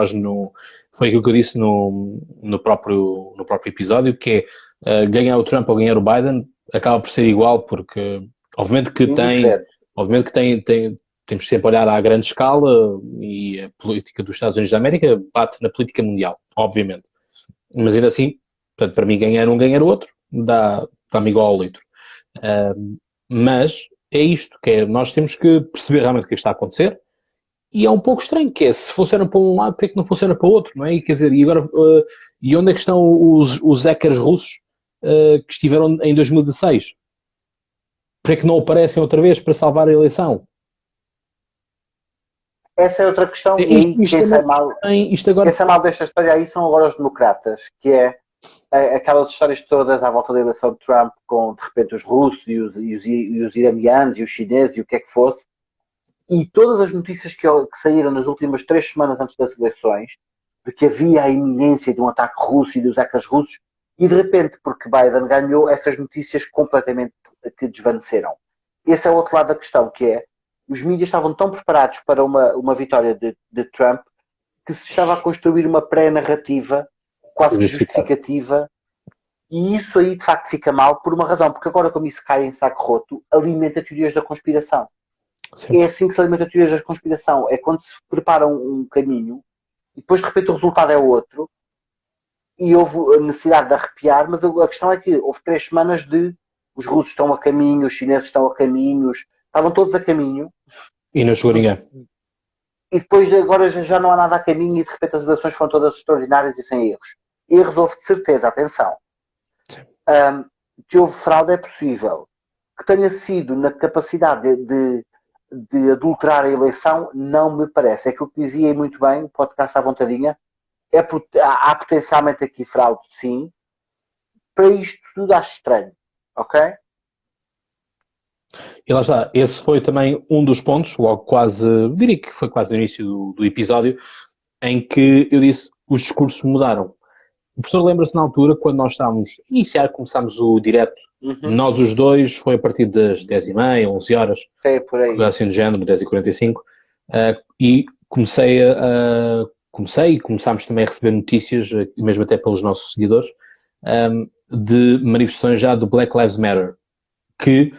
foi aquilo que eu disse no próprio episódio, que é ganhar o Trump ou ganhar o Biden acaba por ser igual, porque obviamente que temos sempre a olhar à grande escala e a política dos Estados Unidos da América bate na política mundial, obviamente. Mas ainda assim, portanto, para mim ganhar um, ganhar o outro, dá-me igual ao litro. Mas é isto, que é, nós temos que perceber realmente o que está a acontecer, e é um pouco estranho, que é, se funciona para um lado, porque é que não funciona para o outro, não é? E, quer dizer, e agora, e onde é que estão os hackers russos que estiveram em 2016? Para que não aparecem outra vez para salvar a eleição? Essa é outra questão, e aí quem sai mal desta história aí são agora os democratas, que é aquelas histórias todas à volta da eleição de Trump, com de repente os russos e os iranianos e os chineses e o que é que fosse, e todas as notícias que saíram nas últimas 3 semanas antes das eleições, de que havia a iminência de um ataque russo e dos hackers russos, e de repente, porque Biden ganhou, essas notícias completamente que desvaneceram. Esse é o outro lado da questão, que é, os mídias estavam tão preparados para uma vitória de Trump, que se estava a construir uma pré-narrativa quase que justificativa, e isso aí de facto fica mal por uma razão, porque agora, como isso cai em saco roto, alimenta teorias da conspiração. Sim. É assim que se alimenta teorias da conspiração, é quando se prepara um caminho e depois de repente o resultado é outro e houve a necessidade de arrepiar, mas a questão é que houve 3 semanas de os russos estão a caminho, os chineses estão a caminho, estavam todos a caminho e não chegou ninguém. E depois agora já não há nada a caminho e de repente as eleições foram todas extraordinárias e sem erros. Erros houve de certeza, atenção. Que houve fraude é possível. Que tenha sido na capacidade de adulterar a eleição, não me parece. É aquilo que dizia muito bem, o podcast à vontadinha, há potencialmente aqui fraude, sim. Para isto tudo acho estranho. Ok? E lá está, esse foi também um dos pontos, logo quase, diria que foi quase no início do episódio, em que eu disse, os discursos mudaram. O professor lembra-se na altura, quando nós estávamos a iniciar, começámos o direto, nós os dois, foi a partir das 10h30, 11 horas, por aí. Assim do género, 10h45, e começámos também a receber notícias, mesmo até pelos nossos seguidores, de manifestações já do Black Lives Matter, que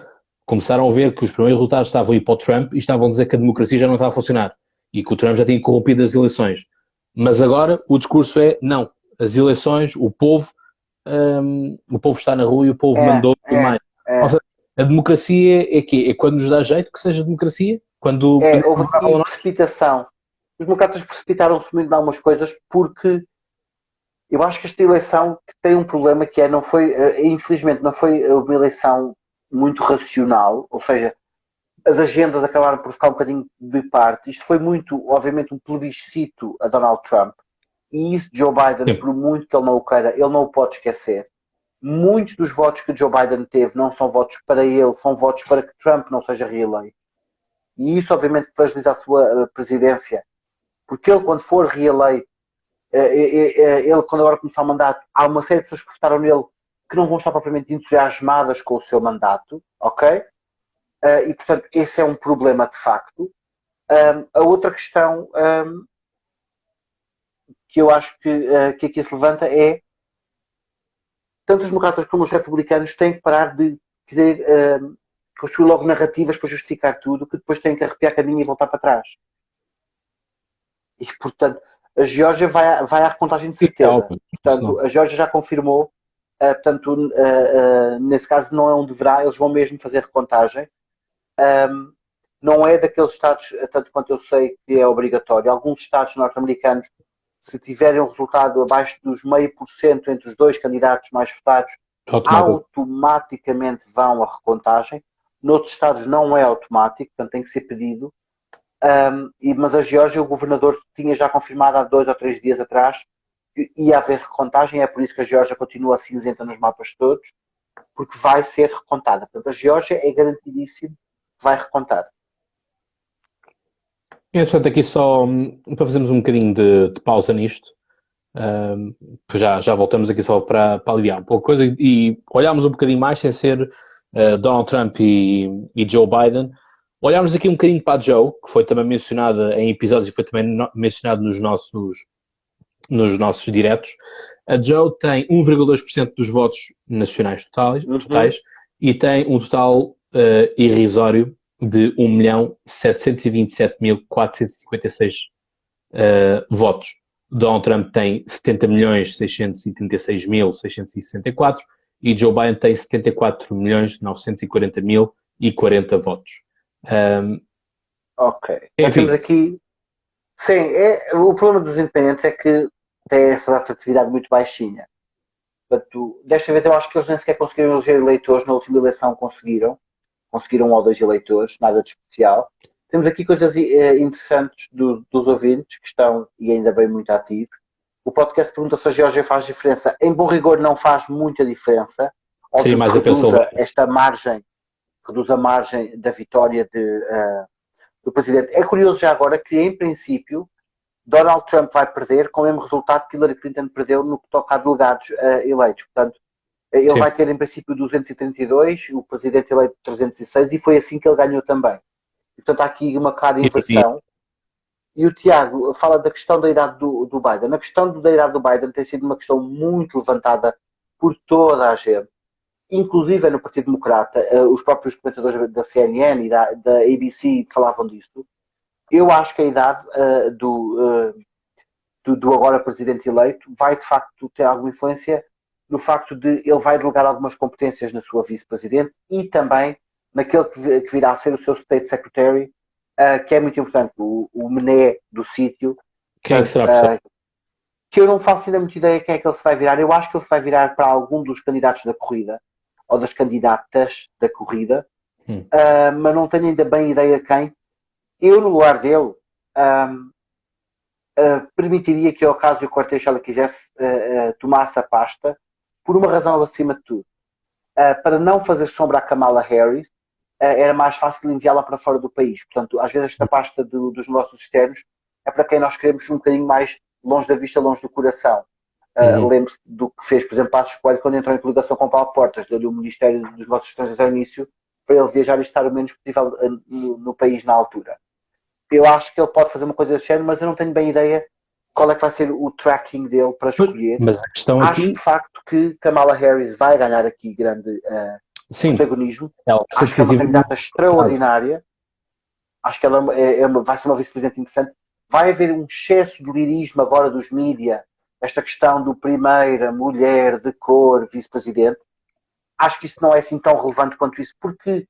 começaram a ver que os primeiros resultados estavam a ir para o Trump e estavam a dizer que a democracia já não estava a funcionar e que o Trump já tinha corrompido as eleições. Mas agora o discurso é, não, as eleições, o povo está na rua e o povo mandou e mais. Ou seja, a democracia é quê? É quando nos dá jeito que seja democracia? Houve uma precipitação. Os democratas precipitaram-se muito em algumas coisas porque eu acho que esta eleição tem um problema que infelizmente não foi uma eleição muito racional, ou seja, as agendas acabaram por ficar um bocadinho de parte. Isto foi muito, obviamente, um plebiscito a Donald Trump, e isso Joe Biden, por muito que ele não o queira, ele não o pode esquecer, muitos dos votos que Joe Biden teve não são votos para ele, são votos para que Trump não seja reeleito. E isso, obviamente, fragiliza a sua presidência. Porque ele, quando for reeleito, ele, quando agora começar o mandato, há uma série de pessoas que votaram nele que não vão estar propriamente entusiasmadas com o seu mandato, ok? E, portanto, esse é um problema de facto. A outra questão que eu acho que aqui se levanta é tanto os democratas como os republicanos têm que parar de querer construir logo narrativas para justificar tudo, que depois têm que arrepiar caminho e voltar para trás. E, portanto, a Geórgia vai à recontagem de certeza. Portanto, a Geórgia já confirmou, portanto, nesse caso não é um deverá, eles vão mesmo fazer recontagem. Não é daqueles estados, tanto quanto eu sei, que é obrigatório. Alguns estados norte-americanos, se tiverem um resultado abaixo dos 0,5% entre os dois candidatos mais votados, automaticamente vão à recontagem. Noutros estados não é automático, portanto tem que ser pedido. Mas a Geórgia, o governador tinha já confirmado há 2 ou 3 dias atrás que ia haver recontagem, é por isso que a Geórgia continua cinzenta nos mapas todos, porque vai ser recontada. Portanto, a Geórgia é garantidíssimo que vai recontar. Entretanto, aqui só para fazermos um bocadinho de pausa nisto, já voltamos aqui só para aliviar um pouco a coisa e olharmos um bocadinho mais sem ser Donald Trump e Joe Biden. Olharmos aqui um bocadinho para a Joe, que foi também mencionada em episódios e foi também mencionado nos nossos diretos. A Joe tem 1,2% dos votos nacionais totais e tem um total irrisório de 1.727.456 votos. Donald Trump tem 70.636.664 e Joe Biden tem 74.940.040 votos. Ok. Temos aqui... Sim, o problema dos independentes é que tem essa atratividade muito baixinha. Portanto, desta vez eu acho que eles nem sequer conseguiram eleger eleitores. Na última eleição conseguiram 1 ou 2 eleitores, nada de especial. Temos aqui coisas interessantes dos ouvintes que estão, e ainda bem, muito ativos. O podcast pergunta se a Geórgia faz diferença. Em bom rigor não faz muita diferença. Sim, mas reduz a margem da vitória do presidente. É curioso já agora que, em princípio, Donald Trump vai perder com o mesmo resultado que Hillary Clinton perdeu no que toca a delegados eleitos. Portanto, ele vai ter, em princípio, 232, o presidente eleito 306, e foi assim que ele ganhou também. E, portanto, há aqui uma clara inversão. E o Tiago fala da questão da idade do Biden. A questão da idade do Biden tem sido uma questão muito levantada por toda a gente, inclusive no Partido Democrata. Os próprios comentadores da CNN e da ABC falavam disto. Eu acho que a idade do agora presidente eleito vai, de facto, ter alguma influência no facto de ele vai delegar algumas competências na sua vice-presidente e também naquele que virá a ser o seu State Secretary, que é muito importante, o mené do sítio. Quem será? Que eu não faço ainda muita ideia quem é que ele se vai virar. Eu acho que ele se vai virar para algum dos candidatos da corrida, ou das candidatas da corrida, mas não tenho ainda bem ideia de quem. Eu, no lugar dele, permitiria que, ao caso o Cortes ela quisesse, tomasse a pasta, por uma razão acima de tudo. Para não fazer sombra à Kamala Harris, era mais fácil enviá-la para fora do país. Portanto, às vezes esta pasta dos negócios externos é para quem nós queremos um bocadinho mais longe da vista, longe do coração. Lembre-se do que fez, por exemplo, Passos Coelho quando entrou em coligação com Paulo Portas, deu-lhe o Ministério dos Negócios Estrangeiros ao início, para ele viajar e estar o menos possível no país na altura. Eu acho que ele pode fazer uma coisa desse género, mas eu não tenho bem ideia qual é que vai ser o tracking dele para escolher. Mas a questão acho aqui... de facto que Kamala Harris vai ganhar aqui grande protagonismo. Acho que é uma candidata extraordinária. Acho que ela vai ser uma vice-presidente interessante. Vai haver um excesso de lirismo agora dos mídia, esta questão do primeira mulher de cor vice-presidente. Acho que isso não é assim tão relevante quanto isso, porque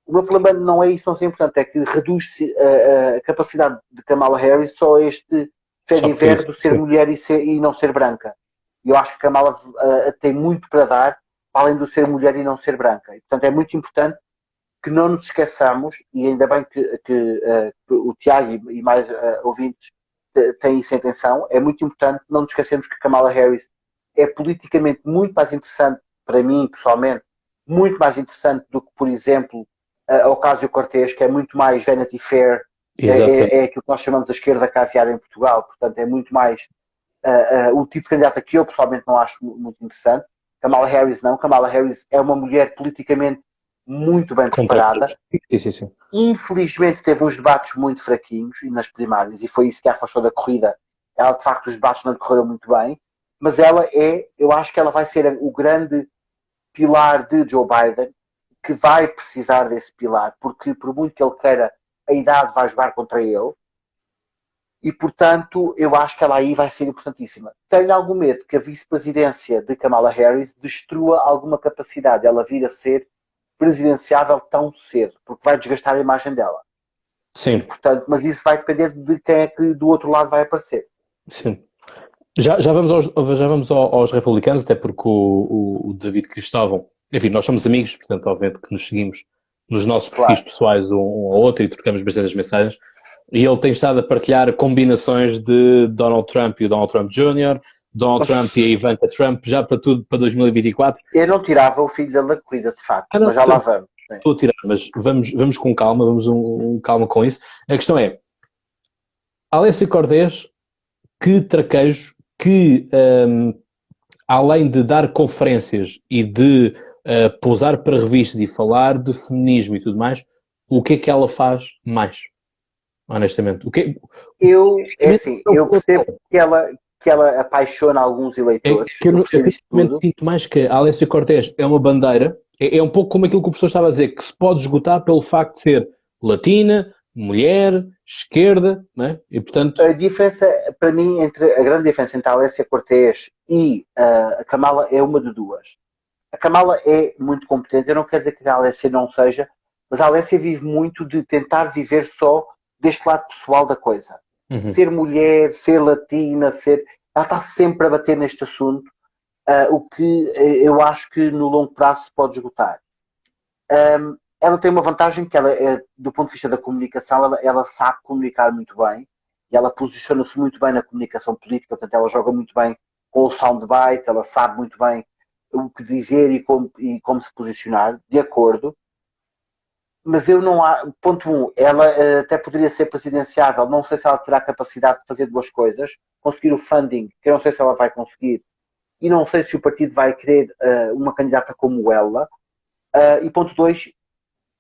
o meu problema não é isso, não é importante, é que reduz-se a capacidade de Kamala Harris só a este fé de ser mulher e não ser branca. E eu acho que Kamala tem muito para dar, além de ser mulher e não ser branca. E, portanto, é muito importante que não nos esqueçamos, e ainda bem que o Tiago e mais ouvintes têm isso em atenção, é muito importante não nos esquecermos que Kamala Harris é politicamente muito mais interessante para mim, pessoalmente, muito mais interessante do que, por exemplo, a Ocasio-Cortez, que é muito mais Vanity Fair, é aquilo que nós chamamos de esquerda caviar em Portugal, portanto é muito mais o tipo de candidata que eu pessoalmente não acho muito interessante. Kamala Harris não, Kamala Harris é uma mulher politicamente muito bem preparada. Sim. Infelizmente teve uns debates muito fraquinhos nas primárias e foi isso que a afastou da corrida. Ela, de facto, os debates não lhe correram muito bem, mas eu acho que ela vai ser o grande pilar de Joe Biden, que vai precisar desse pilar, porque por muito que ele queira, a idade vai jogar contra ele, e portanto eu acho que ela aí vai ser importantíssima. Tenho algum medo que a vice-presidência de Kamala Harris destrua alguma capacidade de ela vir a ser presidenciável tão cedo, porque vai desgastar a imagem dela. Sim. Portanto, mas isso vai depender de quem é que do outro lado vai aparecer. Sim. Já vamos aos republicanos, até porque o David Cristóvão, enfim, nós somos amigos, portanto, obviamente que nos seguimos nos nossos perfis pessoais um ao outro e trocamos bastante as mensagens. E ele tem estado a partilhar combinações de Donald Trump e o Donald Trump Jr., Donald Trump e a Ivanka Trump, já para tudo para 2024. Eu não tirava o filho dele da corrida, de facto, mas já lá vamos. Estou a tirar, mas vamos com calma, vamos calma com isso. A questão é, Alessia Cortez, que traquejo, que além de dar conferências e de pousar para revistas e falar de feminismo e tudo mais, o que é que ela faz mais? Honestamente. Eu percebo que ela apaixona alguns eleitores. Eu sinto mais que a Alessia Cortez é uma bandeira, é um pouco como aquilo que o professor estava a dizer, que se pode esgotar pelo facto de ser latina, mulher, esquerda, não é? E portanto... A diferença, para mim, a grande diferença entre a Alessia Cortez e a Kamala é uma de duas. A Kamala é muito competente, eu não quero dizer que a Alessia não seja, mas a Alessia vive muito de tentar viver só deste lado pessoal da coisa. Ser mulher, ser latina, ela está sempre a bater neste assunto, o que eu acho que no longo prazo se pode esgotar. Ela tem uma vantagem que ela, do ponto de vista da comunicação, ela sabe comunicar muito bem e ela posiciona-se muito bem na comunicação política, portanto ela joga muito bem com o soundbite, ela sabe muito bem o que dizer e como se posicionar, de acordo. Mas eu não há. Ponto 1, ela até poderia ser presidenciável, não sei se ela terá capacidade de fazer duas coisas, conseguir o funding, que eu não sei se ela vai conseguir, e não sei se o partido vai querer uma candidata como ela. E ponto 2,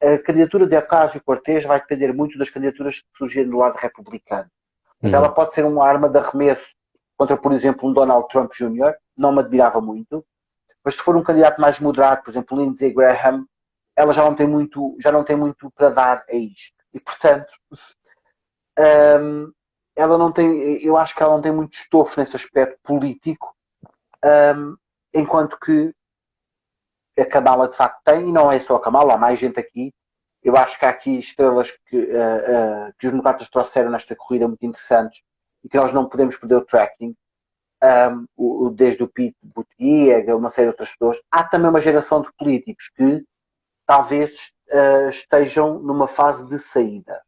a candidatura de Ocasio-Cortez vai depender muito das candidaturas que surgirem do lado republicano. Ela pode ser uma arma de arremesso contra, por exemplo, um Donald Trump Jr., não me admirava muito, mas se for um candidato mais moderado, por exemplo, Lindsey Graham, ela já não tem muito para dar a isto. E, portanto, ela não tem, eu acho que ela não tem muito estofo nesse aspecto político, enquanto que a Kamala de facto tem, e não é só a Kamala, há mais gente aqui. Eu acho que há aqui estrelas que os democratas trouxeram nesta corrida muito interessantes e que nós não podemos perder o tracking. Desde o Pete Buttigieg, uma série de outras pessoas. Há também uma geração de políticos que talvez estejam numa fase de saída.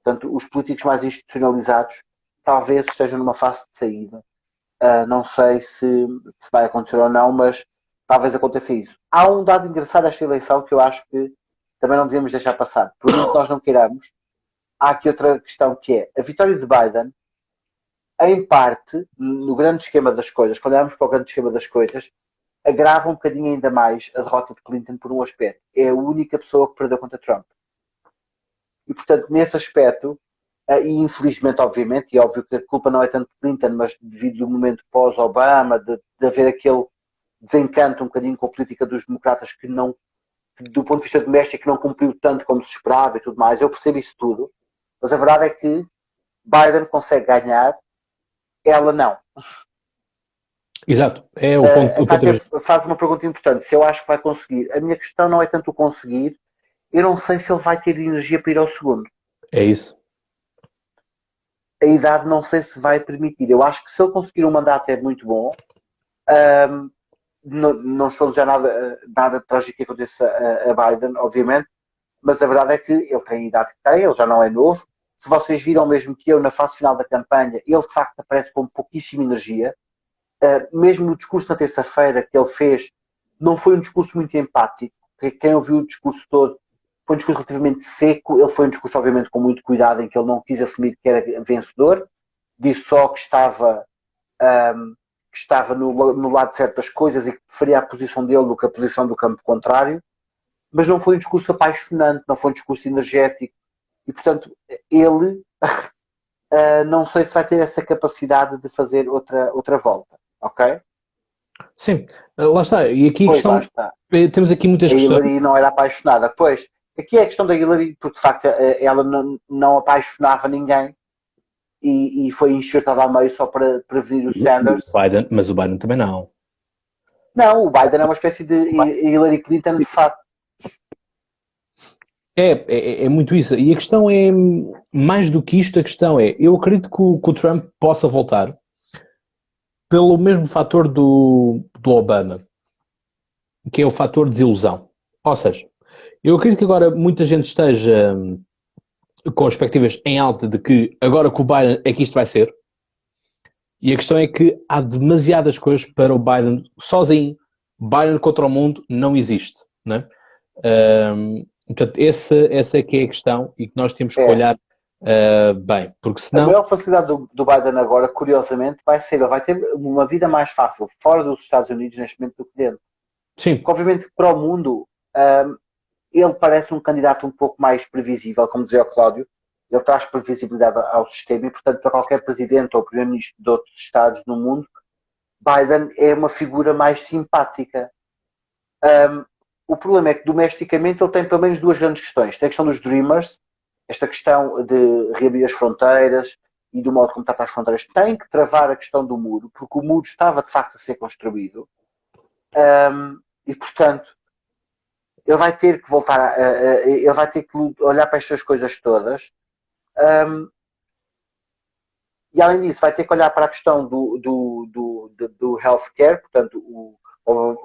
Portanto, os políticos mais institucionalizados talvez estejam numa fase de saída. Não sei se vai acontecer ou não, mas talvez aconteça isso. Há um dado engraçado desta eleição que eu acho que também não devemos deixar passar. Por muito que nós não queiramos, há aqui outra questão que é a vitória de Biden, em parte, no grande esquema das coisas, quando olhamos para o grande esquema das coisas, agrava um bocadinho ainda mais a derrota de Clinton por um aspecto. É a única pessoa que perdeu contra Trump. E, portanto, nesse aspecto, e infelizmente, obviamente, e é óbvio que a culpa não é tanto de Clinton, mas devido ao momento pós-Obama, de haver aquele desencanto um bocadinho com a política dos democratas que não, do ponto de vista doméstico, que não cumpriu tanto como se esperava e tudo mais. Eu percebo isso tudo. Mas a verdade é que Biden consegue ganhar, ela não. Exato. É o ponto. A Kátia faz uma pergunta importante. Se eu acho que vai conseguir. A minha questão não é tanto o conseguir. Eu não sei se ele vai ter energia para ir ao segundo. É isso. A idade não sei se vai permitir. Eu acho que se ele conseguir um mandato é muito bom. Não estou a dizer nada trágico que aconteça a Biden, obviamente. Mas a verdade é que ele tem a idade que tem. Ele já não é novo. Se vocês viram mesmo que eu, na fase final da campanha, ele de facto aparece com pouquíssima energia. Mesmo no discurso na terça-feira que ele fez, não foi um discurso muito empático. Quem ouviu o discurso todo foi um discurso relativamente seco. Ele foi um discurso, obviamente, com muito cuidado, em que ele não quis assumir que era vencedor. Disse só que estava no lado de certas coisas e que preferia a posição dele do que a posição do campo contrário. Mas não foi um discurso apaixonante, não foi um discurso energético. E, portanto, ele não sei se vai ter essa capacidade de fazer outra volta. Ok? Sim, lá está. E aqui a questão. Temos aqui muitas questões. A Hillary não era apaixonada. Pois, aqui é a questão da Hillary, porque de facto ela não apaixonava ninguém e foi enxertada ao meio só para prevenir o Sanders. Mas o Biden também não. Não, o Biden é uma espécie de Hillary Clinton de facto. É muito isso. E a questão é, mais do que isto, a questão é, eu acredito que o Trump possa voltar pelo mesmo fator do Obama, que é o fator desilusão. Ou seja, eu acredito que agora muita gente esteja com expectativas em alta de que agora com o Biden é que isto vai ser. E a questão é que há demasiadas coisas para o Biden sozinho. Biden contra o mundo não existe, né? Portanto, essa é que é a questão e que nós temos que olhar bem, porque senão... A maior facilidade do Biden agora, curiosamente, ele vai ter uma vida mais fácil fora dos Estados Unidos neste momento do que dentro. Sim. Porque, obviamente, para o mundo, ele parece um candidato um pouco mais previsível, como dizia o Cláudio. Ele traz previsibilidade ao sistema e, portanto, para qualquer presidente ou primeiro-ministro de outros estados no mundo, Biden é uma figura mais simpática. O problema é que, domesticamente, ele tem pelo menos duas grandes questões. Tem a questão dos Dreamers, esta questão de reabrir as fronteiras e do modo como trata as fronteiras. Tem que travar a questão do muro, porque o muro estava, de facto, a ser construído. E, portanto, ele vai ter que voltar ele vai ter que olhar para estas coisas todas. E, além disso, vai ter que olhar para a questão do healthcare, portanto, o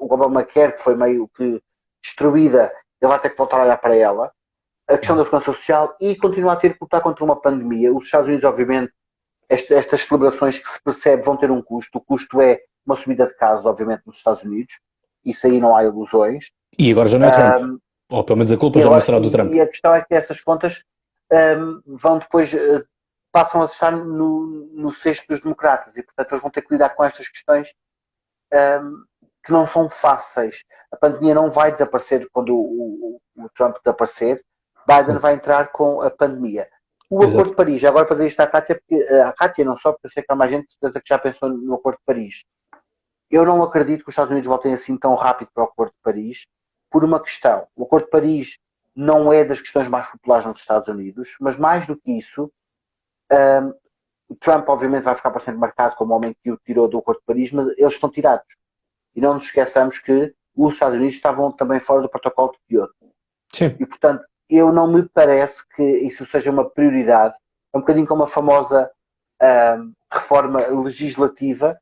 Obamacare, que foi meio que destruída, ele vai ter que voltar a olhar para ela. A questão da segurança social e continuar a ter que lutar contra uma pandemia. Os Estados Unidos, obviamente, estas celebrações que se percebe vão ter um custo. O custo é uma subida de casos, obviamente, nos Estados Unidos. Isso aí não há ilusões. E agora já não é Trump. Ou pelo menos a culpa já não será do Trump. E a questão é que essas contas vão depois... passam a estar no cesto dos democratas e, portanto, eles vão ter que lidar com estas questões que não são fáceis. A pandemia não vai desaparecer quando o Trump desaparecer. Biden vai entrar com a pandemia. O Acordo de Paris, agora para dizer isto à Kátia, porque a Kátia não só, porque eu sei que há mais gente de certeza que já pensou no Acordo de Paris. Eu não acredito que os Estados Unidos voltem assim tão rápido para o Acordo de Paris por uma questão. O Acordo de Paris não é das questões mais populares nos Estados Unidos, mas mais do que isso, o Trump obviamente vai ficar bastante marcado como o homem que o tirou do Acordo de Paris, mas eles estão tirados. E não nos esqueçamos que os Estados Unidos estavam também fora do protocolo de Kyoto. Sim. E, portanto, eu não me parece que isso seja uma prioridade. É um bocadinho como a famosa reforma legislativa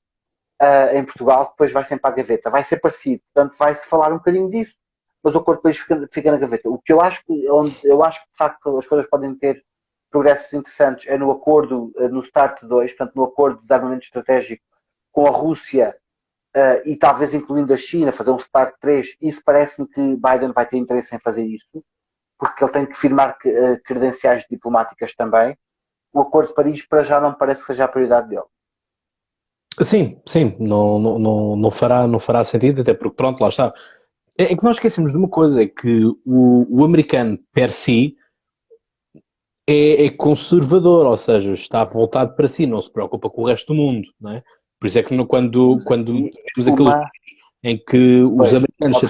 em Portugal, que depois vai sempre para a gaveta. Vai ser parecido. Portanto, vai-se falar um bocadinho disso, mas o Acordo de Paris fica na gaveta. O que eu acho que de facto as coisas podem ter progressos interessantes é no acordo, no START 2, portanto no acordo de desarmamento estratégico com a Rússia e talvez incluindo a China, fazer um START 3. Isso parece-me que Biden vai ter interesse em fazer isso, porque ele tem que firmar credenciais diplomáticas também. O Acordo de Paris para já não parece que seja a prioridade dele. Sim, não fará sentido, até porque pronto, lá está. É que nós esquecemos de uma coisa, é que o americano per si é conservador, ou seja, está voltado para si, não se preocupa com o resto do mundo, não é? Por isso é que quando temos aqueles em que os americanos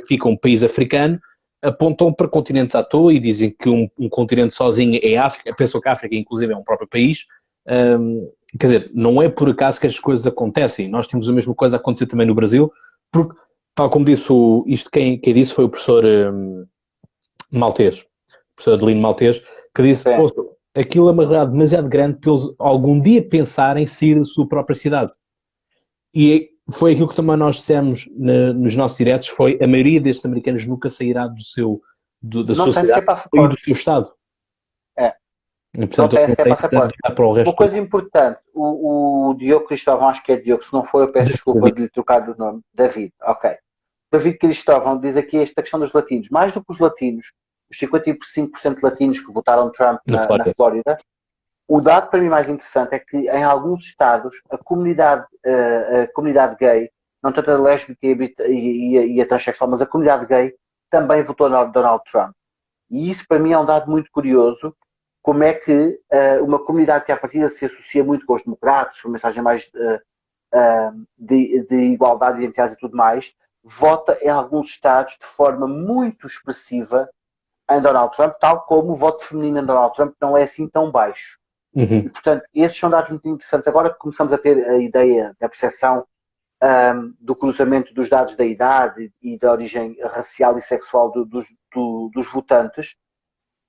ficam um país africano, apontam para continentes à toa e dizem que um continente sozinho é África, pensam que a África inclusive é um próprio país. Quer dizer, não é por acaso que as coisas acontecem. Nós temos a mesma coisa a acontecer também no Brasil, porque, tal como disse, quem disse foi o professor Maltês, o professor Adelino Maltês, que disse, aquilo é uma realidade demasiado grande para eles algum dia pensarem em sair da sua própria cidade. E foi aquilo que também nós dissemos nos nossos diretos, foi a maioria destes americanos nunca sairá da sua cidade e do seu estado. E, portanto, não tem passaporte. Para o resto. Uma coisa importante, o Diogo Cristóvão, acho que é Diogo, se não for eu peço desculpa de lhe trocar o nome, David, ok. David Cristóvão diz aqui esta questão dos latinos. Mais do que os latinos, os 55% de latinos que votaram Trump na Flórida, o dado para mim mais interessante é que em alguns estados a comunidade gay, não tanto a lésbica e a transexual, mas a comunidade gay também votou no Donald Trump. E isso para mim é um dado muito curioso, como é que uma comunidade que à partida se associa muito com os democratas, com mensagem mais de igualdade de identidade e tudo mais, vota em alguns estados de forma muito expressiva em Donald Trump, tal como o voto feminino em Donald Trump não é assim tão baixo. E, portanto, esses são dados muito interessantes. Agora que começamos a ter a ideia, a percepção do cruzamento dos dados da idade e da origem racial e sexual dos votantes,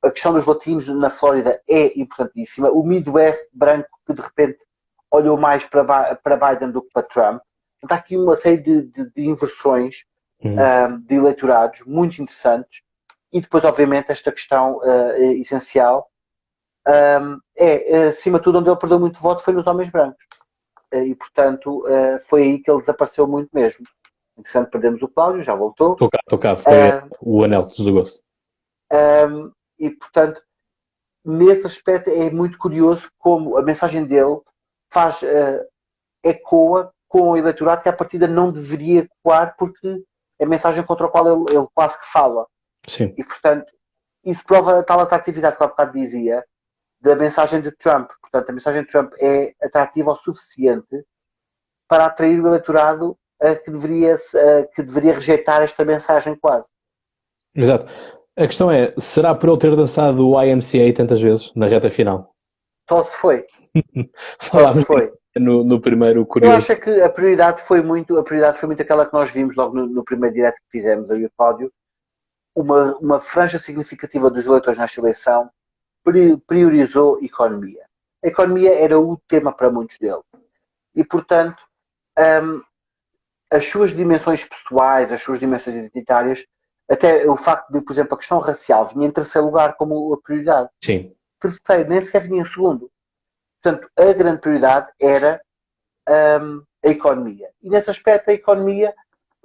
a questão dos latinos na Flórida é importantíssima. O Midwest branco, que de repente olhou mais para Biden do que para Trump. Então, há aqui uma série de inversões de eleitorados muito interessantes. E depois, obviamente, esta questão essencial acima de tudo, onde ele perdeu muito voto foi nos homens brancos. E, portanto, foi aí que ele desapareceu muito mesmo. Entretanto, perdemos o Cláudio, já voltou. Estou cá, foi o anel de desgosto. E, portanto, nesse aspecto é muito curioso como a mensagem dele faz ecoa com o eleitorado que à partida não deveria ecoar, porque é a mensagem contra a qual ele quase que fala. Sim. E, portanto, isso prova a tal atratividade que eu há bocado dizia da mensagem de Trump. Portanto, a mensagem de Trump é atrativa o suficiente para atrair o eleitorado que deveria rejeitar esta mensagem quase. Exato. A questão é, será por ele ter dançado o IMCA tantas vezes na reta final? Só se foi. Falámos no primeiro curioso. Eu acho que a prioridade foi muito aquela que nós vimos logo no primeiro direto que fizemos, eu e o Cláudio. Uma franja significativa dos eleitores nesta eleição priorizou economia. A economia era o tema para muitos deles. E, portanto, as suas dimensões pessoais, as suas dimensões identitárias, até o facto de, por exemplo, a questão racial vinha em terceiro lugar como a prioridade. Sim. Terceiro, nem sequer vinha em segundo. Portanto, a grande prioridade era a economia. E nesse aspecto, a economia,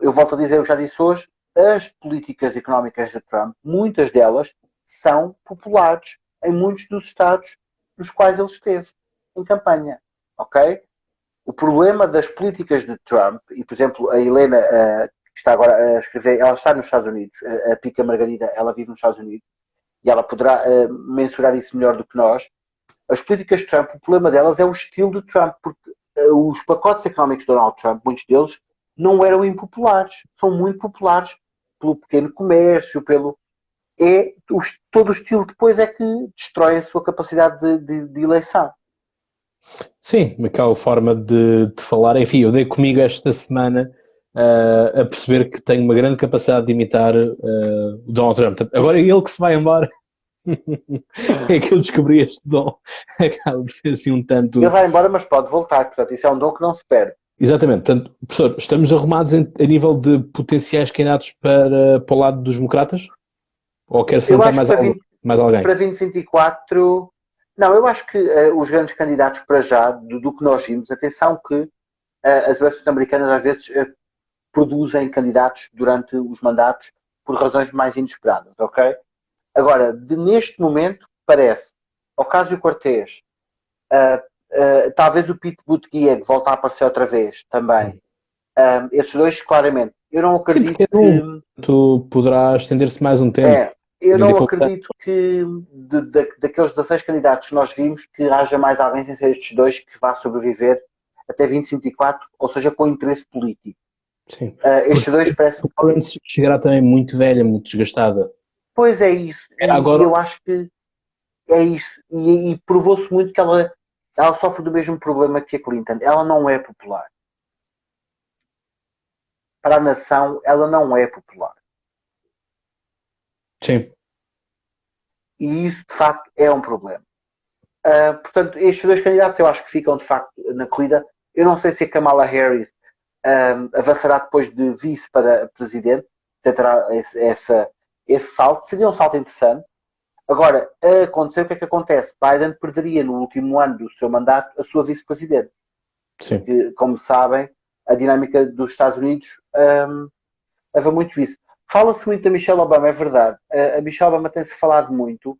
eu volto a dizer, eu já disse hoje, as políticas económicas de Trump, muitas delas são populares em muitos dos estados nos quais ele esteve em campanha. Ok? O problema das políticas de Trump, e por exemplo, a Helena, que está agora a escrever, ela está nos Estados Unidos, a Pica Margarida, ela vive nos Estados Unidos, e ela poderá mensurar isso melhor do que nós. As políticas de Trump, o problema delas é o estilo de Trump, porque os pacotes económicos de Donald Trump, muitos deles, não eram impopulares. São muito populares pelo pequeno comércio, todo o estilo depois é que destrói a sua capacidade de eleição. Sim, aquela forma de falar. Enfim, eu dei comigo esta semana a perceber que tenho uma grande capacidade de imitar o Donald Trump. Agora é ele que se vai embora. É que eu descobri este dom. Acaba por ser assim um tanto... Ele vai embora, mas pode voltar. Portanto, isso é um dom que não se perde. Exatamente. Portanto, professor, estamos arrumados a nível de potenciais candidatos para o lado dos democratas? Ou quer sentar mais alguém? Para 2024... Não, eu acho que os grandes candidatos para já, do que nós vimos, atenção que as eleições americanas às vezes produzem candidatos durante os mandatos por razões mais inesperadas, ok? Agora, neste momento, parece Ocasio-Cortez, talvez o Pete Buttigieg volte a aparecer outra vez também. Esses dois, claramente. Eu não acredito que... Tu poderá estender-se mais um tempo. Eu não acredito que daqueles 16 candidatos que nós vimos que haja mais alguém sem ser estes dois que vá sobreviver até 2024, ou seja, com interesse político. Sim. Estes dois parecem... A Lance chegará também muito velha, muito desgastada. Pois é isso. Agora... Eu acho que é isso. E provou-se muito que ela sofre do mesmo problema que a Clinton. Ela não é popular. Para a nação, ela não é popular. Sim. E isso, de facto, é um problema. Portanto, estes dois candidatos eu acho que ficam, de facto, na corrida. Eu não sei se a Kamala Harris avançará depois de vice para presidente. Tentará esse salto. Seria um salto interessante. Agora, a acontecer, o que é que acontece? Biden perderia no último ano do seu mandato a sua vice-presidente. Sim. Porque, como sabem, a dinâmica dos Estados Unidos leva muito isso. Fala-se muito da Michelle Obama, é verdade. A Michelle Obama tem-se falado muito,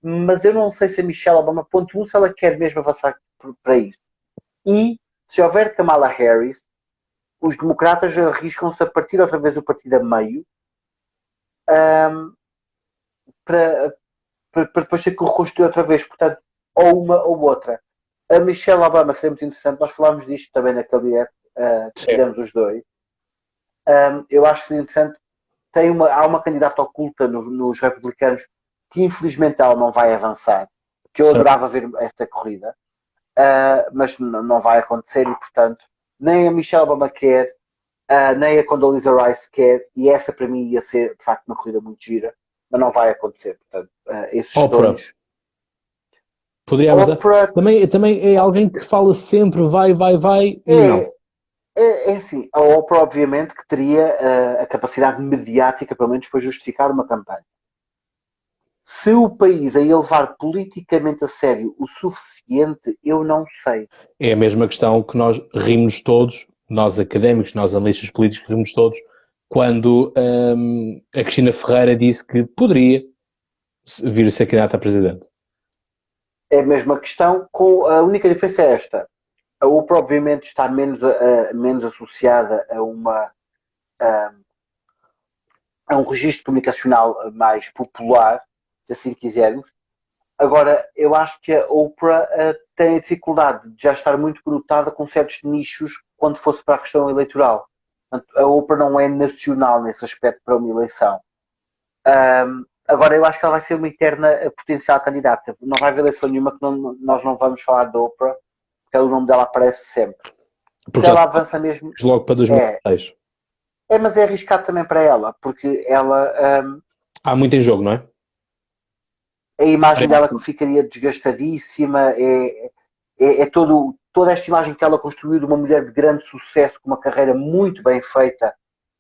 mas eu não sei se a Michelle Obama, ponto 1, se ela quer mesmo avançar para isso. E se houver Kamala Harris, os democratas arriscam-se a partir outra vez o partido a meio, para depois ter que reconstruir outra vez. Portanto, ou uma ou outra. A Michelle Obama seria muito interessante. Nós falámos disto também naquele direto que fizemos os dois. Eu acho que seria interessante. Há uma candidata oculta nos republicanos que infelizmente ela não vai avançar. Que eu adorava ver essa corrida. Mas não vai acontecer e, portanto, nem a Michelle Obama quer, nem a Condoleezza Rice quer, e essa para mim ia ser de facto uma corrida muito gira, mas não vai acontecer. Portanto, esses dois. Poderíamos também é alguém que fala sempre vai e não. É assim, a Oprah obviamente que teria a capacidade mediática pelo menos para justificar uma campanha. Se o país a levar politicamente a sério o suficiente, eu não sei. É a mesma questão que nós rimos todos, nós académicos, nós analistas políticos rimos todos, quando a Cristina Ferreira disse que poderia vir a ser candidata a presidente. É a mesma questão, a única diferença é esta. A Oprah obviamente está menos associada a um registro comunicacional mais popular, se assim quisermos. Agora, eu acho que a Oprah tem a dificuldade de já estar muito conotada com certos nichos quando fosse para a questão eleitoral. Portanto, a Oprah não é nacional nesse aspecto para uma eleição. Agora, eu acho que ela vai ser uma eterna potencial candidata. Não vai haver eleição nenhuma que nós não vamos falar da Oprah, porque o nome dela aparece sempre. Porque se ela avança mesmo... Logo para 2016. Mas é arriscado também para ela, porque ela... há muito em jogo, não é? A imagem dela que ficaria desgastadíssima, toda esta imagem que ela construiu de uma mulher de grande sucesso, com uma carreira muito bem feita,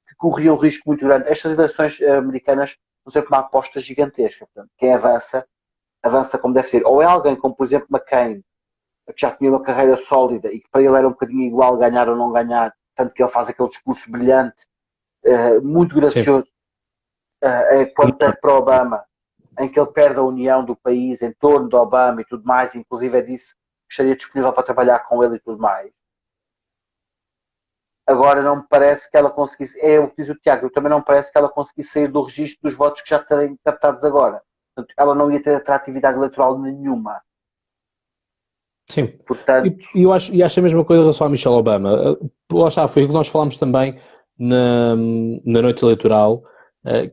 que corria um risco muito grande. Estas eleições americanas são sempre uma aposta gigantesca. Portanto, quem avança como deve ser. Ou é alguém como, por exemplo, McCain, que já tinha uma carreira sólida e que para ele era um bocadinho igual ganhar ou não ganhar, tanto que ele faz aquele discurso brilhante, muito gracioso, quando perde para Obama, em que ele perde a união do país em torno de Obama e tudo mais, inclusive disse que estaria disponível para trabalhar com ele e tudo mais. Agora não me parece que ela conseguisse, é o que diz o Tiago, eu também não me parece que ela conseguisse sair do registro dos votos que já terem captados agora. Portanto, ela não ia ter atratividade eleitoral nenhuma. Sim. Portanto... E eu acho a mesma coisa em relação à Michelle Obama. Lá está, foi o que nós falámos também na noite eleitoral,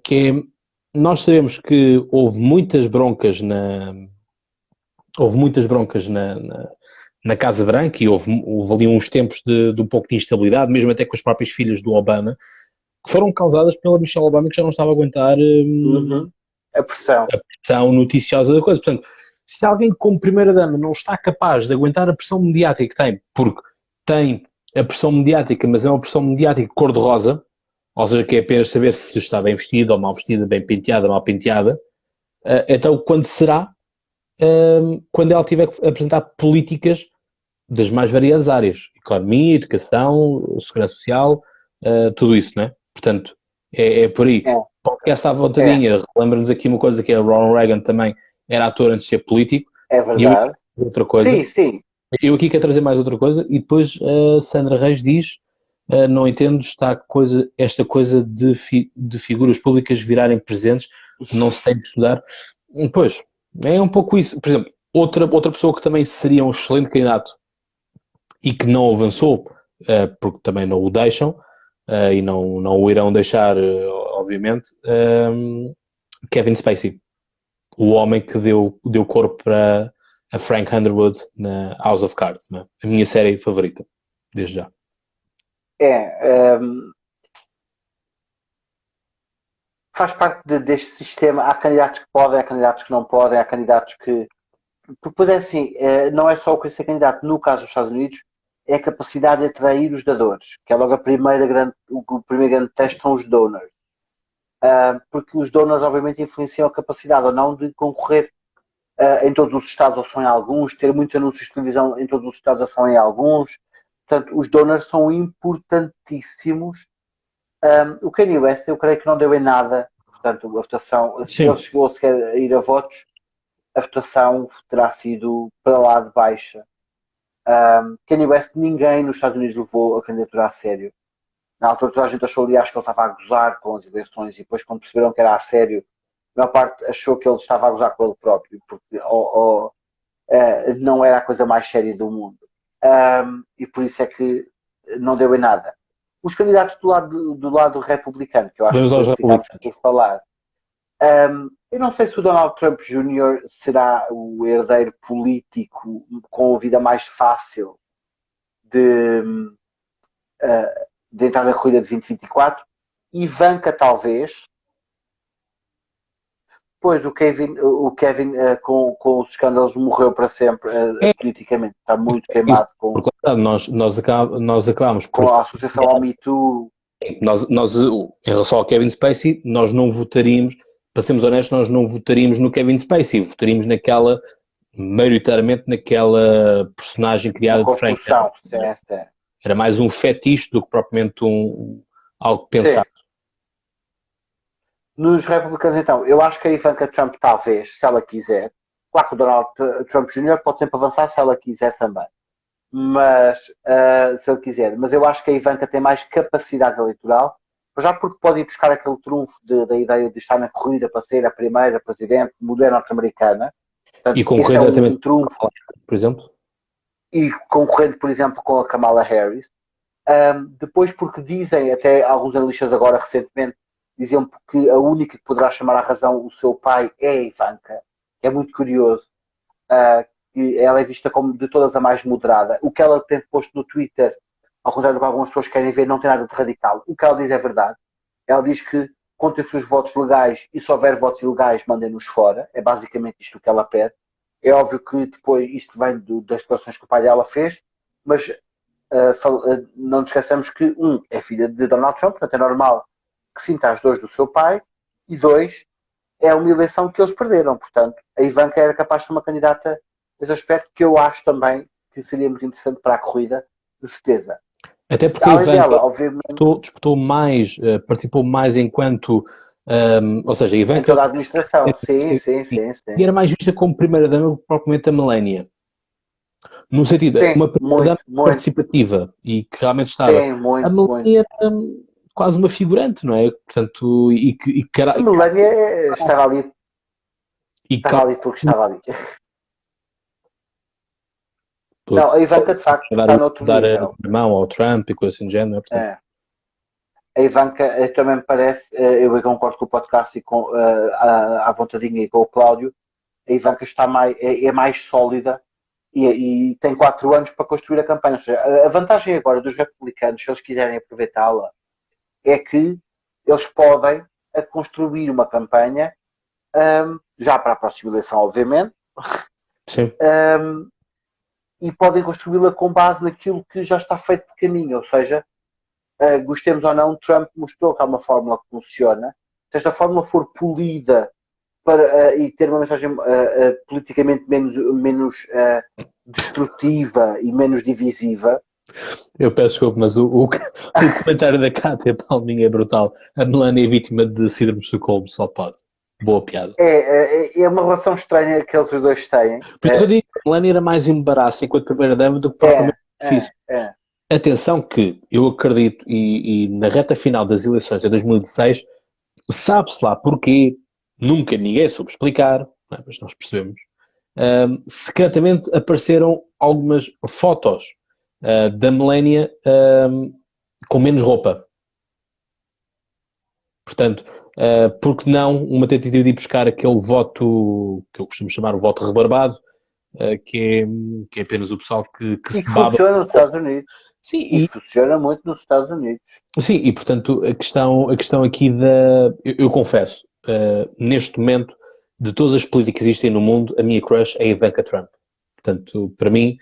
que é, nós sabemos que houve muitas broncas na Casa Branca e houve ali uns tempos de um pouco de instabilidade, mesmo até com as próprias filhas do Obama, que foram causadas pela Michelle Obama, que já não estava a aguentar a pressão noticiosa da coisa. Portanto, se alguém como primeira-dama não está capaz de aguentar a pressão mediática que tem, porque tem a pressão mediática, mas é uma pressão mediática cor-de-rosa, ou seja, que é apenas saber se está bem vestida ou mal vestida, bem penteada, mal penteada, então quando será? Quando ela tiver que apresentar políticas das mais variadas áreas, economia, educação, segurança social, tudo isso, não é? Portanto, é por aí. Podcast à vontadinha, lembra-nos aqui uma coisa que é Ronald Reagan também era ator antes de ser político. É verdade. E outra coisa. Sim. Eu aqui quero trazer mais outra coisa e depois a Sandra Reis diz, não entendo esta coisa de figuras públicas virarem presidentes, não se tem de estudar. Pois, é um pouco isso. Por exemplo, outra pessoa que também seria um excelente candidato e que não avançou, porque também não o deixam, e não o irão deixar, obviamente, Kevin Spacey. O homem que deu corpo para a Frank Underwood na House of Cards, né? A minha série favorita, desde já. Faz parte deste sistema. Há candidatos que podem, há candidatos que não podem, há candidatos que... Porque, assim, não é só o que ser candidato. No caso dos Estados Unidos, é a capacidade de atrair os dadores, que é logo o primeiro grande teste são os donors. Porque os donors obviamente influenciam a capacidade ou não de concorrer em todos os estados ou só em alguns, ter muitos anúncios de televisão em todos os estados ou só em alguns. Portanto, os donors são importantíssimos O Kanye West, eu creio que não deu em nada. Portanto, a votação, se ele chegou sequer a ir a votos, a votação terá sido para lá de baixa. Kanye West, ninguém nos Estados Unidos levou a candidatura a sério. Na altura toda a gente achou, aliás, que ele estava a gozar com as eleições, e depois quando perceberam que era a sério, a maior parte achou que ele estava a gozar com ele próprio, porque não era a coisa mais séria do mundo. E por isso é que não deu em nada. Os candidatos do lado republicano, que eu acho que ficámos por falar, eu não sei se o Donald Trump Jr. será o herdeiro político com a vida mais fácil de entrar na corrida de 2024. Ivanka, talvez. Pois o Kevin com os escândalos morreu para sempre politicamente. Está muito queimado porque nós acabamos com a associação ao Me Too. Nós, em relação ao Kevin Spacey, nós não votaríamos, para sermos honestos, nós não votaríamos no Kevin Spacey, votaríamos maioritariamente naquela personagem criada de Frank. Era mais um fetiche do que propriamente algo pensado. Sim. Nos republicanos, então, eu acho que a Ivanka Trump, talvez, se ela quiser, claro que o Donald Trump Jr. pode sempre avançar se ela quiser também, mas se ele quiser, mas eu acho que a Ivanka tem mais capacidade eleitoral, já porque pode ir buscar aquele trunfo da ideia de estar na corrida para ser a primeira presidente mulher norte-americana. E concorrendo diretamente, trunfo, por exemplo? E concorrendo, por exemplo, com a Kamala Harris. Depois, porque dizem, até alguns analistas agora recentemente, diziam que a única que poderá chamar à razão o seu pai é a Ivanka. É muito curioso. Que ela é vista como de todas a mais moderada. O que ela tem posto no Twitter, ao contrário do que algumas pessoas querem ver, não tem nada de radical. O que ela diz é verdade. Ela diz que contem-se os votos legais e se houver votos ilegais, mandem-nos fora. É basicamente isto que ela pede. É óbvio que depois isto vem das declarações que o pai dela fez, mas não nos esqueçamos que, é filha de Donald Trump, portanto é normal que sinta as dores do seu pai, e 2, é uma eleição que eles perderam. Portanto, a Ivanka era capaz de ser uma candidata nesse aspecto, que eu acho também que seria muito interessante para a corrida, de certeza. Até porque a Ivanka disputou mais, participou mais enquanto, ou seja, a Ivanka... Em toda a administração, sim. E era mais vista como primeira-dama que propriamente a Melania. No sentido, uma primeira-dama participativa e que realmente estava... A Melania era quase uma figurante, não é? Portanto, a Melania estava ali. Estava ali porque estava ali. Não, a Ivanka de facto está noutro nível. Dar a mão ao Trump e coisa assim do género. A Ivanka também me parece, eu concordo com o podcast e com a vontadinha e com o Cláudio, a Ivanka está mais sólida e tem 4 anos para construir a campanha. Ou seja, a vantagem agora dos republicanos, se eles quiserem aproveitá-la, é que eles podem construir uma campanha já para a próxima eleição, obviamente. Sim. E podem construí-la com base naquilo que já está feito de caminho. Ou seja, gostemos ou não, Trump mostrou que há uma fórmula que funciona. Se esta fórmula for polida e ter uma mensagem politicamente menos destrutiva e menos divisiva. Eu peço desculpa, mas o comentário da Cátia Palminha é brutal. A Melania é vítima de síndrome de Estocolmo, só pode. Boa piada. É uma relação estranha que eles os dois têm. Por isso eu digo que a Melania era mais embaraço enquanto primeira-dama do que propriamente difícil. Atenção que eu acredito, e na reta final das eleições de 2016, sabe-se lá porquê, nunca ninguém soube explicar, mas nós percebemos, secretamente apareceram algumas fotos da Melania com menos roupa. Portanto, porque não uma tentativa de ir buscar aquele voto que eu costumo chamar o voto rebarbado, que é apenas o pessoal que se baba. Funciona nos Estados Unidos. Sim, e funciona muito nos Estados Unidos. Sim, e portanto a questão aqui eu confesso, neste momento, de todas as políticas que existem no mundo, a minha crush é Ivanka Trump. Portanto, para mim,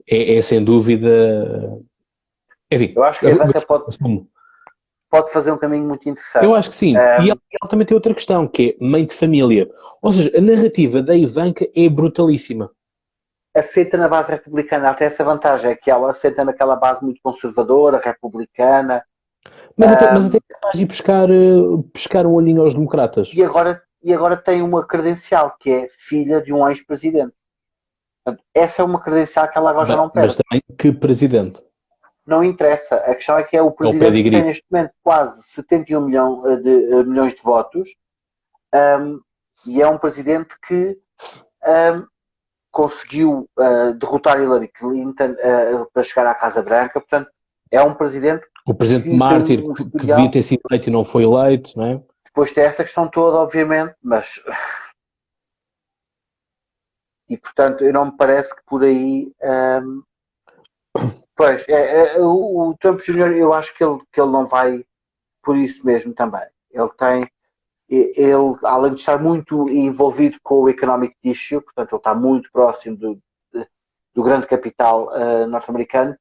é sem dúvida... Enfim, eu acho que a Ivanka pode fazer um caminho muito interessante. Eu acho que sim. E ela também tem outra questão, que é mãe de família. Ou seja, a narrativa da Ivanka é brutalíssima. Aceita na base republicana, até essa vantagem, é que ela aceita naquela base muito conservadora, republicana. Mas até é capaz de ir pescar o olhinho aos democratas. E agora tem uma credencial, que é filha de um ex-presidente. Portanto, essa é uma credencial que ela agora já não perde. Mas também, que presidente? Não interessa. A questão é que é o presidente que tem neste momento quase 71 milhões de votos, e é um presidente que conseguiu derrotar Hillary Clinton para chegar à Casa Branca. Portanto, é um presidente... O presidente mártir que devia ter sido eleito e não foi eleito, não é? Depois tem essa questão toda, obviamente, mas... E, portanto, eu não me parece que por aí... Pois, o Trump Jr., eu acho que ele não vai por isso mesmo também. Ele, além de estar muito envolvido com o economic issue, portanto, ele está muito próximo do grande capital norte-americano,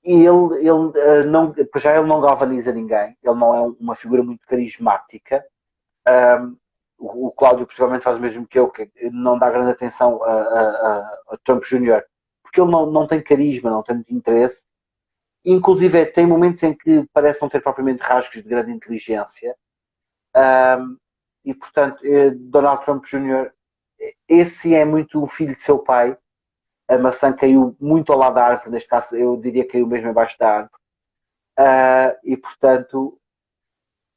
e ele não galvaniza ninguém, ele não é uma figura muito carismática. O Cláudio possivelmente faz o mesmo que eu, que não dá grande atenção a Trump Jr., porque ele não tem carisma, não tem muito interesse. Inclusive tem momentos em que parece não ter propriamente rasgos de grande inteligência. E portanto, Donald Trump Jr., esse é muito o filho de seu pai. A maçã caiu muito ao lado da árvore, neste caso eu diria que caiu mesmo abaixo da árvore. E portanto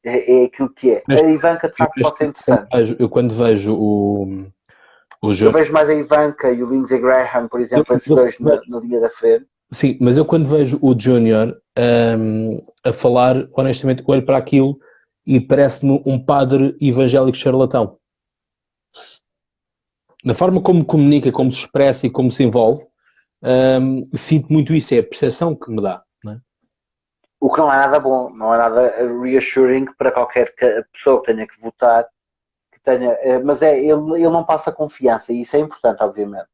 é aquilo que é. A Ivanka de facto pode ser interessante. Eu quando vejo o jogo, eu vejo mais a Ivanka e o Lindsey Graham, por exemplo, esses dois na linha da frente. Sim, mas eu quando vejo o Junior a falar, honestamente, olho para aquilo e parece-me um padre evangélico charlatão. Na forma como comunica, como se expressa e como se envolve, sinto muito isso, é a percepção que me dá. Não é? O que não é nada bom, não é nada reassuring para qualquer pessoa que tenha que votar, mas ele não passa confiança e isso é importante, obviamente.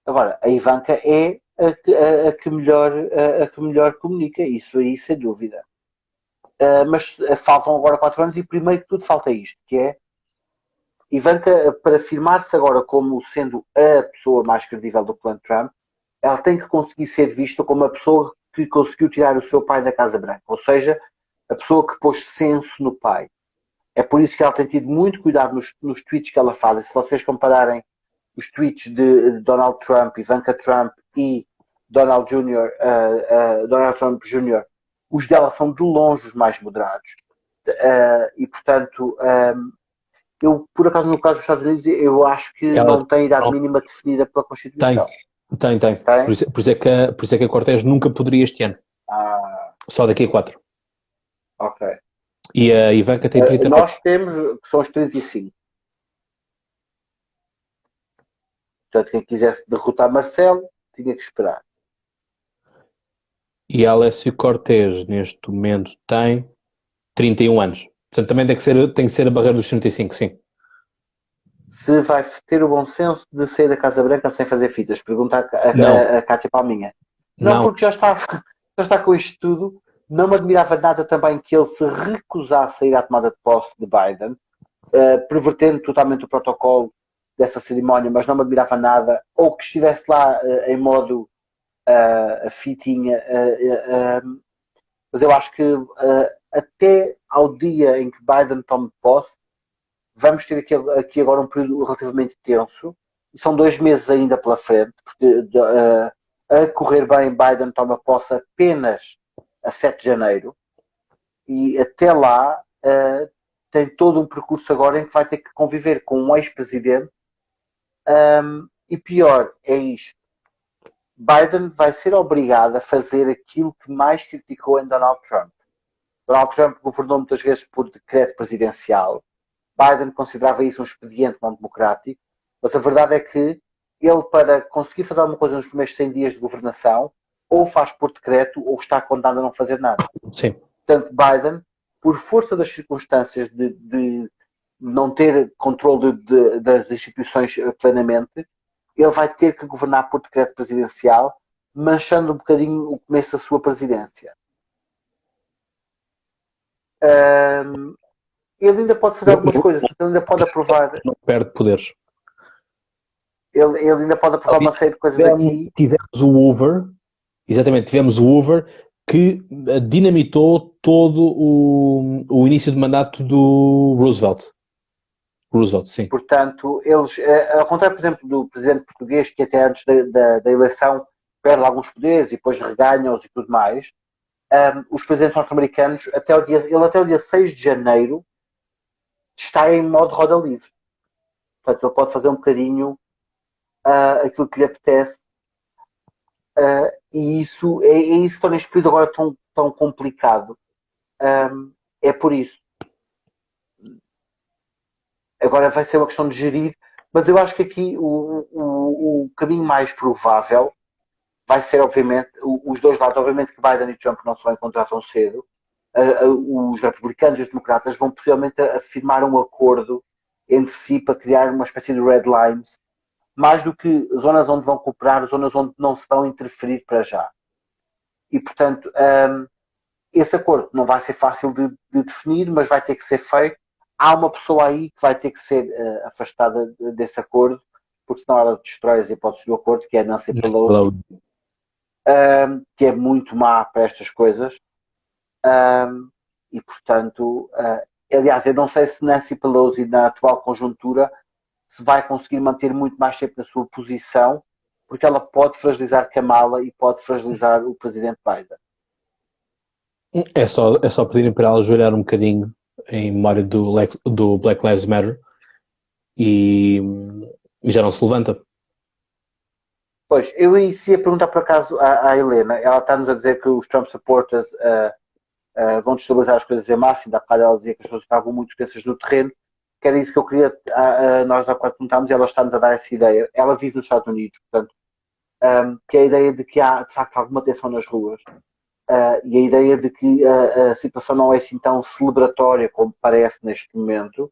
Agora, a Ivanka é a que melhor comunica, isso aí sem dúvida. Mas faltam agora 4 anos e primeiro que tudo falta isto, que é Ivanka, para afirmar-se agora como sendo a pessoa mais credível do plano Trump, ela tem que conseguir ser vista como a pessoa que conseguiu tirar o seu pai da Casa Branca, ou seja, a pessoa que pôs senso no pai. É por isso que ela tem tido muito cuidado nos tweets que ela faz. E se vocês compararem os tweets de Donald Trump, Ivanka Trump e Donald Trump Jr., os dela são de longe os mais moderados. E, portanto, eu, por acaso, no caso dos Estados Unidos, eu acho que ela não tem idade mínima definida pela Constituição. Tem. Por isso é que a Cortez nunca poderia este ano. Só daqui a 4. Ok. E a Ivanka tem 39. Nós temos, que são os 35. Portanto, quem quisesse derrotar Marcelo, tinha que esperar. E a Alessio Cortez, neste momento, tem 31 anos. Portanto, também tem que ser a barreira dos 35, sim. Se vai ter o bom senso de sair da Casa Branca sem fazer fitas. Pergunta a Cátia Palminha. Não, porque já está com isto tudo. Não me admirava nada também que ele se recusasse a ir à tomada de posse de Biden, pervertendo totalmente o protocolo dessa cerimónia, mas não me admirava nada. Ou que estivesse lá em modo fitinha. Mas eu acho que até ao dia em que Biden tome posse, vamos ter aqui agora um período relativamente tenso. E são 2 meses ainda pela frente, porque a correr bem, Biden toma posse apenas a 7 de janeiro. E até lá tem todo um percurso agora em que vai ter que conviver com um ex-presidente. E pior é isto. Biden vai ser obrigado a fazer aquilo que mais criticou em Donald Trump. Donald Trump governou muitas vezes por decreto presidencial. Biden considerava isso um expediente não democrático, mas a verdade é que ele, para conseguir fazer alguma coisa nos primeiros 100 dias de governação, ou faz por decreto ou está condenado a não fazer nada. Sim. Portanto, Biden, por força das circunstâncias de não ter controle das instituições plenamente, ele vai ter que governar por decreto presidencial, manchando um bocadinho o começo da sua presidência. Ele ainda pode fazer algumas coisas, ele ainda pode aprovar. Não perde poderes. Ele ainda pode aprovar uma série de coisas aqui. Tivemos o Hoover, Exatamente, tivemos o Hoover que dinamitou todo o início de mandato do Roosevelt. Roosevelt, sim. Portanto, eles, ao contrário, por exemplo, do presidente português, que até antes da eleição perde alguns poderes e depois reganha-os e tudo mais, os presidentes norte-americanos, ele até o dia 6 de janeiro está em modo roda livre. Portanto, ele pode fazer um bocadinho aquilo que lhe apetece. E é isso que torna este período agora tão complicado. É por isso. Agora vai ser uma questão de gerir, mas eu acho que aqui o caminho mais provável vai ser, obviamente, os dois lados. Obviamente que Biden e Trump não se vão encontrar tão cedo. Os republicanos e os democratas vão possivelmente afirmar um acordo entre si para criar uma espécie de red lines, mais do que zonas onde vão cooperar, zonas onde não se vão interferir para já. E, portanto, esse acordo não vai ser fácil de definir, mas vai ter que ser feito. Há uma pessoa aí que vai ter que ser afastada desse acordo, porque senão ela destrói as hipóteses do acordo, que é Nancy Pelosi, que é muito má para estas coisas. E, portanto, aliás, eu não sei se Nancy Pelosi, na atual conjuntura, se vai conseguir manter muito mais tempo na sua posição, porque ela pode fragilizar Kamala e pode fragilizar o presidente Biden. É só pedirem para ela ajoelhar um bocadinho em memória do Black Lives Matter e já não se levanta. Pois, eu ia perguntar por acaso à Helena, ela está-nos a dizer que os Trump supporters vão destabilizar as coisas em massa, ainda há bocado ela dizia que as coisas estavam muito tensas no terreno, que era isso que eu queria, nós há bocado perguntámos e ela está-nos a dar essa ideia. Ela vive nos Estados Unidos, portanto, que é a ideia de que há de facto alguma tensão nas ruas. E a ideia de que a situação não é assim tão celebratória como parece neste momento.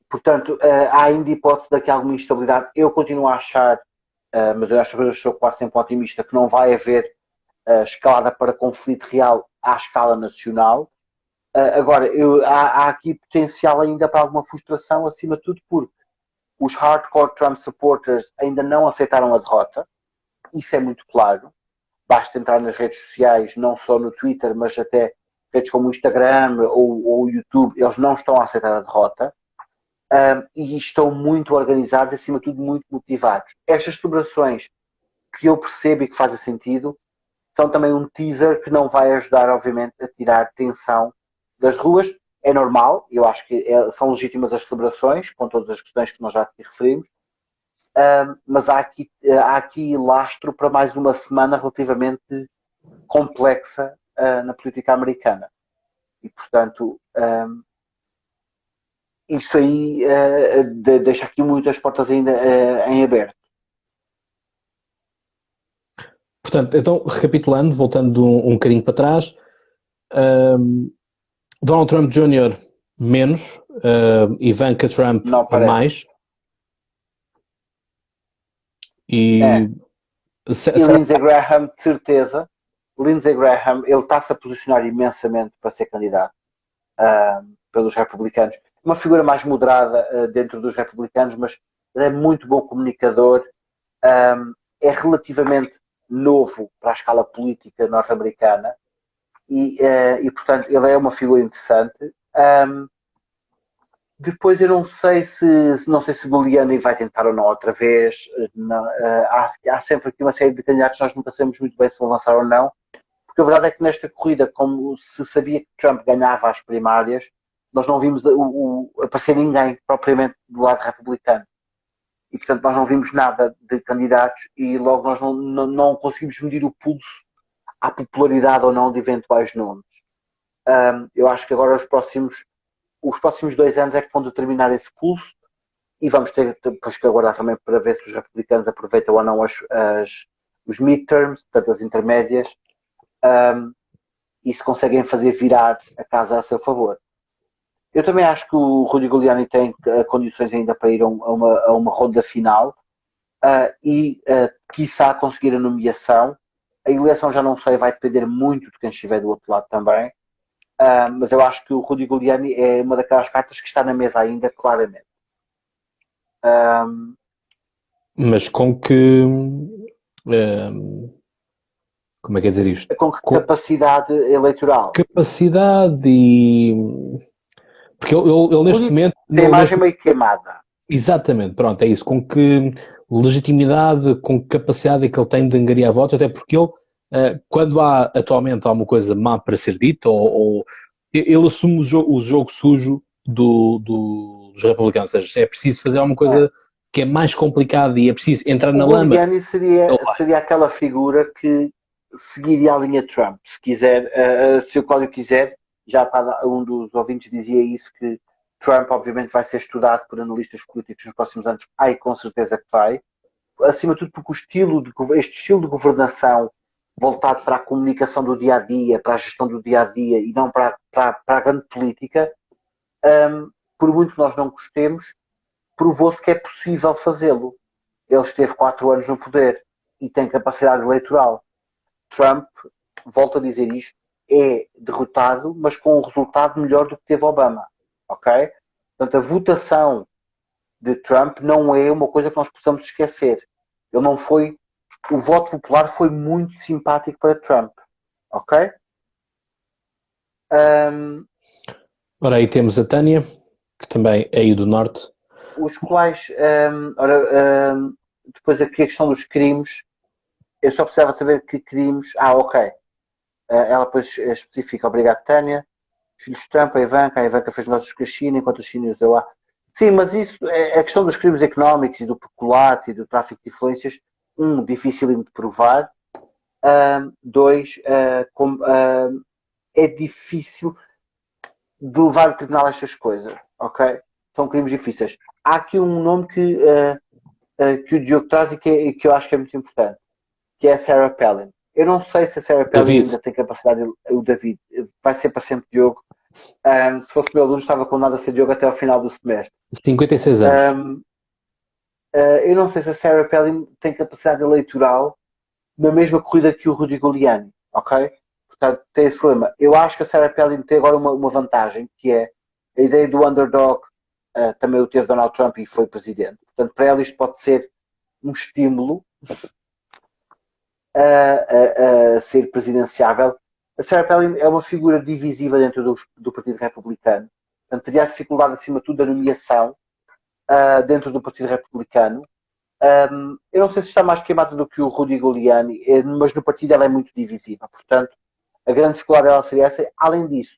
Portanto, há ainda hipótese de que há alguma instabilidade. Eu continuo a achar, mas eu acho que eu sou quase sempre otimista, que não vai haver escalada para conflito real à escala nacional. Agora, há aqui potencial ainda para alguma frustração, acima de tudo, porque os hardcore Trump supporters ainda não aceitaram a derrota. Isso é muito claro. Basta entrar nas redes sociais, não só no Twitter, mas até redes como o Instagram ou o YouTube, eles não estão a aceitar a derrota. E estão muito organizados, acima de tudo muito motivados. Estas celebrações que eu percebo e que fazem sentido são também um teaser que não vai ajudar, obviamente, a tirar tensão das ruas. É normal, eu acho que são legítimas as celebrações, com todas as questões que nós já aqui referimos, mas há aqui lastro para mais uma semana relativamente complexa na política americana. E, portanto, isso aí deixa aqui muitas portas ainda em aberto. Portanto, então, recapitulando, voltando um bocadinho para trás, Donald Trump Jr. menos, Ivanka Trump mais. E Lindsey Graham, de certeza. Lindsey Graham, ele está-se a posicionar imensamente para ser candidato pelos republicanos. Uma figura mais moderada dentro dos republicanos, mas ele é muito bom comunicador. É relativamente novo para a escala política norte-americana e, portanto, ele é uma figura interessante. Depois eu não sei se Giuliani vai tentar ou não outra vez. Não, há sempre aqui uma série de candidatos, nós nunca sabemos muito bem se vão lançar ou não, porque a verdade é que nesta corrida, como se sabia que Trump ganhava as primárias, nós não vimos aparecer ninguém propriamente do lado republicano. E portanto nós não vimos nada de candidatos e logo nós não conseguimos medir o pulso à popularidade ou não de eventuais nomes. Eu acho que agora os próximos 2 anos é que vão determinar esse pulso e vamos ter depois que aguardar também para ver se os republicanos aproveitam ou não os midterms, portanto as intermédias, e se conseguem fazer virar a casa a seu favor. Eu também acho que o Rudy Giuliani tem condições ainda para ir a uma ronda final e quiçá conseguir a nomeação. A eleição já não sei, vai depender muito de quem estiver do outro lado também. Mas eu acho que o Rudy Giuliani é uma daquelas cartas que está na mesa ainda, claramente. Mas com que. Como é que é dizer isto? Com que capacidade eleitoral? Capacidade e. Porque ele neste momento. Tem a imagem meio queimada. Exatamente, pronto, é isso. Com que legitimidade, com que capacidade é que ele tem de angariar votos, até porque ele, quando há atualmente alguma coisa má para ser dita, ou ele assume o jogo sujo dos republicanos, ou seja, é preciso fazer alguma coisa que é mais complicada e é preciso entrar o na lama. Giuliani seria aquela figura que seguiria a linha Trump, se quiser, se o Cláudio quiser, já um dos ouvintes dizia isso, que Trump obviamente vai ser estudado por analistas políticos nos próximos anos, com certeza que vai, acima de tudo porque este estilo de governação voltado para a comunicação do dia-a-dia, para a gestão do dia-a-dia e não para a grande política, por muito que nós não gostemos, provou-se que é possível fazê-lo. Ele esteve 4 anos no poder e tem capacidade eleitoral. Trump, volto a dizer isto, é derrotado, mas com um resultado melhor do que teve Obama. Ok? Portanto, a votação de Trump não é uma coisa que nós possamos esquecer. Ele não foi. O voto popular foi muito simpático para Trump. Ok? Ora, aí temos a Tânia, que também é aí do Norte. Os quais. Depois aqui a questão dos crimes. Eu só precisava saber que crimes. Ok. Ela depois especifica, obrigado Tânia. Os filhos de Trump, a Ivanka fez negócios com a China, enquanto a China usou a. Sim, mas isso é a questão dos crimes económicos e do peculato e do tráfico de influências. Difícil de provar. Dois, é difícil de levar ao tribunal estas coisas, ok? São crimes difíceis. Há aqui um nome que o Diogo traz e que eu acho que é muito importante, que é a Sarah Palin. Eu não sei se a Sarah Palin ainda tem capacidade, o David, vai ser para sempre Diogo. Se fosse meu aluno, estava condenado a ser Diogo até ao final do semestre. 56 anos. Eu não sei se a Sarah Palin tem capacidade eleitoral na mesma corrida que o Rudy Giuliani, ok? Portanto, tem esse problema. Eu acho que a Sarah Palin tem agora uma vantagem, que é a ideia do underdog, também o teve Donald Trump e foi presidente. Portanto, para ela isto pode ser um estímulo a ser presidenciável. A Sarah Palin é uma figura divisiva dentro do Partido Republicano. Portanto, teria a dificuldade, acima de tudo, da nomeação dentro do Partido Republicano. Eu não sei se está mais queimado do que o Rudy Giuliani, mas no partido ela é muito divisiva. Portanto, a grande dificuldade dela seria essa. Além disso,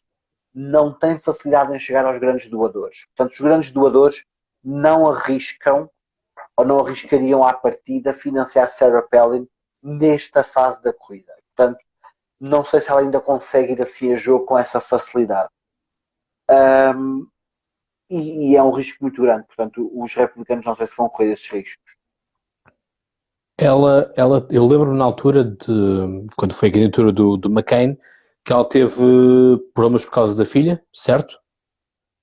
não tem facilidade em chegar aos grandes doadores. Portanto, os grandes doadores não arriscam ou não arriscariam à partida financiar Sarah Palin nesta fase da corrida. Portanto, não sei se ela ainda consegue ir assim a jogo com essa facilidade. E é um risco muito grande. Portanto, os republicanos não sei se vão correr esses riscos. Eu lembro na altura de quando foi a candidatura do McCain que ela teve problemas por causa da filha, certo?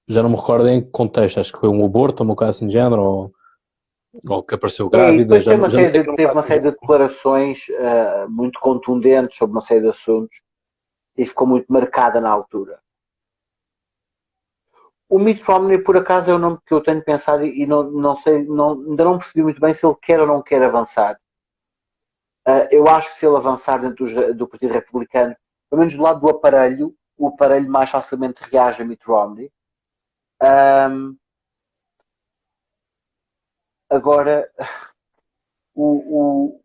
Já não me recordo em que contexto, acho que foi um aborto ou uma coisa assim de género, ou que apareceu grávida. Depois teve uma série de declarações muito contundentes sobre uma série de assuntos e ficou muito marcada na altura. O Mitt Romney, por acaso, é o nome que eu tenho pensado e não sei, ainda não percebi muito bem se ele quer ou não quer avançar. Eu acho que se ele avançar dentro do Partido Republicano, pelo menos do lado do aparelho, o aparelho mais facilmente reage a Mitt Romney. Agora, o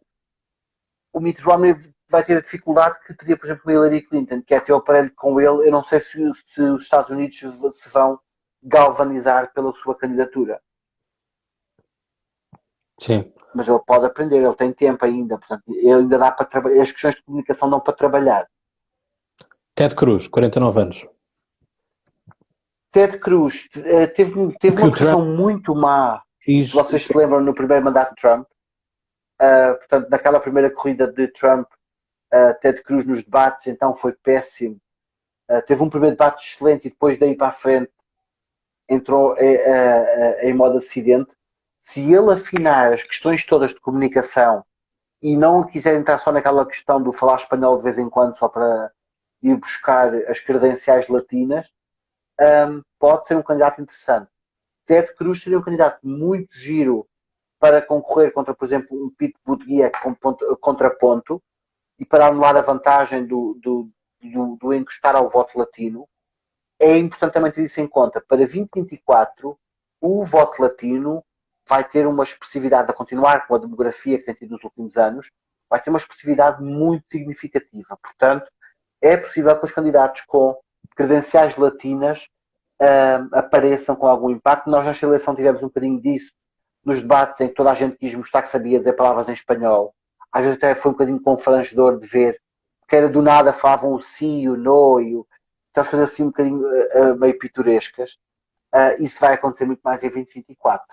Mitt Romney vai ter a dificuldade que teria, por exemplo, Hillary Clinton, que é ter o aparelho com ele. Eu não sei se os Estados Unidos se vão galvanizar pela sua candidatura. Sim. Mas ele pode aprender, ele tem tempo ainda, portanto, ele ainda dá para trabalhar, as questões de comunicação dão para trabalhar. Ted Cruz, 49 anos. Ted Cruz teve uma questão muito má, se vocês se lembram, no primeiro mandato de Trump. Portanto, naquela primeira corrida de Trump, Ted Cruz nos debates, então foi péssimo. Teve um primeiro debate excelente e depois daí para a frente entrou em modo dissidente. Se ele afinar as questões todas de comunicação e não quiser entrar só naquela questão do falar espanhol de vez em quando só para ir buscar as credenciais latinas, pode ser um candidato interessante. Ted Cruz seria um candidato muito giro para concorrer contra, por exemplo, um Pete Buttigieg com contraponto e para anular a vantagem do encostar ao voto latino, é importante também ter isso em conta. Para 2024, o voto latino vai ter uma expressividade, a continuar com a demografia que tem tido nos últimos anos, vai ter uma expressividade muito significativa. Portanto, é possível que os candidatos com credenciais latinas apareçam com algum impacto. Nós, nesta eleição, tivemos um bocadinho disso nos debates em que toda a gente quis mostrar que sabia dizer palavras em espanhol. Às vezes até foi um bocadinho confrangedor de ver, porque era do nada, falavam o si, o no, e aquelas coisas assim um bocadinho meio pitorescas. Isso vai acontecer muito mais em 2024.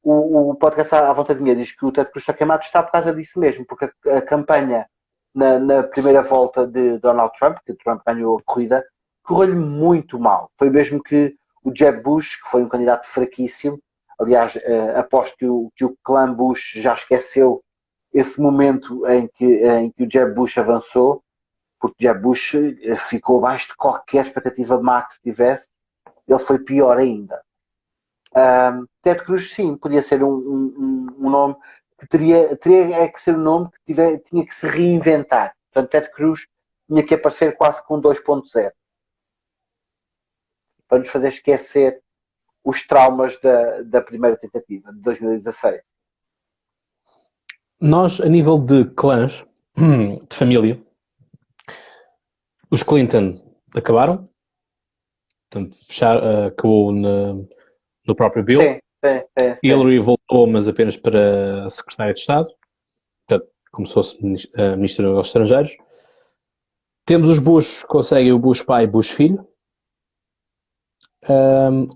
O podcast à Vontade Minha diz que o Ted Cruz está queimado, está por causa disso mesmo, porque a campanha na primeira volta de Donald Trump, que Trump ganhou a corrida, correu-lhe muito mal. Foi mesmo que o Jeb Bush, que foi um candidato fraquíssimo, aliás, aposto que o clã Bush já esqueceu esse momento em que o Jeb Bush avançou, porque Jeb Bush ficou abaixo de qualquer expectativa má que se tivesse, ele foi pior ainda. Ted Cruz, sim, podia ser um nome que teria que ser um nome que tinha que se reinventar. Portanto, Ted Cruz tinha que aparecer quase com 2.0 para nos fazer esquecer os traumas da primeira tentativa, de 2016. Nós, a nível de clãs, de família, os Clinton acabaram. Portanto, acabou no próprio Bill. Sim. Hillary voltou, mas apenas para secretária de Estado. Portanto, como se fosse ministra dos Negócios Estrangeiros. Temos os Bush, conseguem o Bush pai e Bush filho.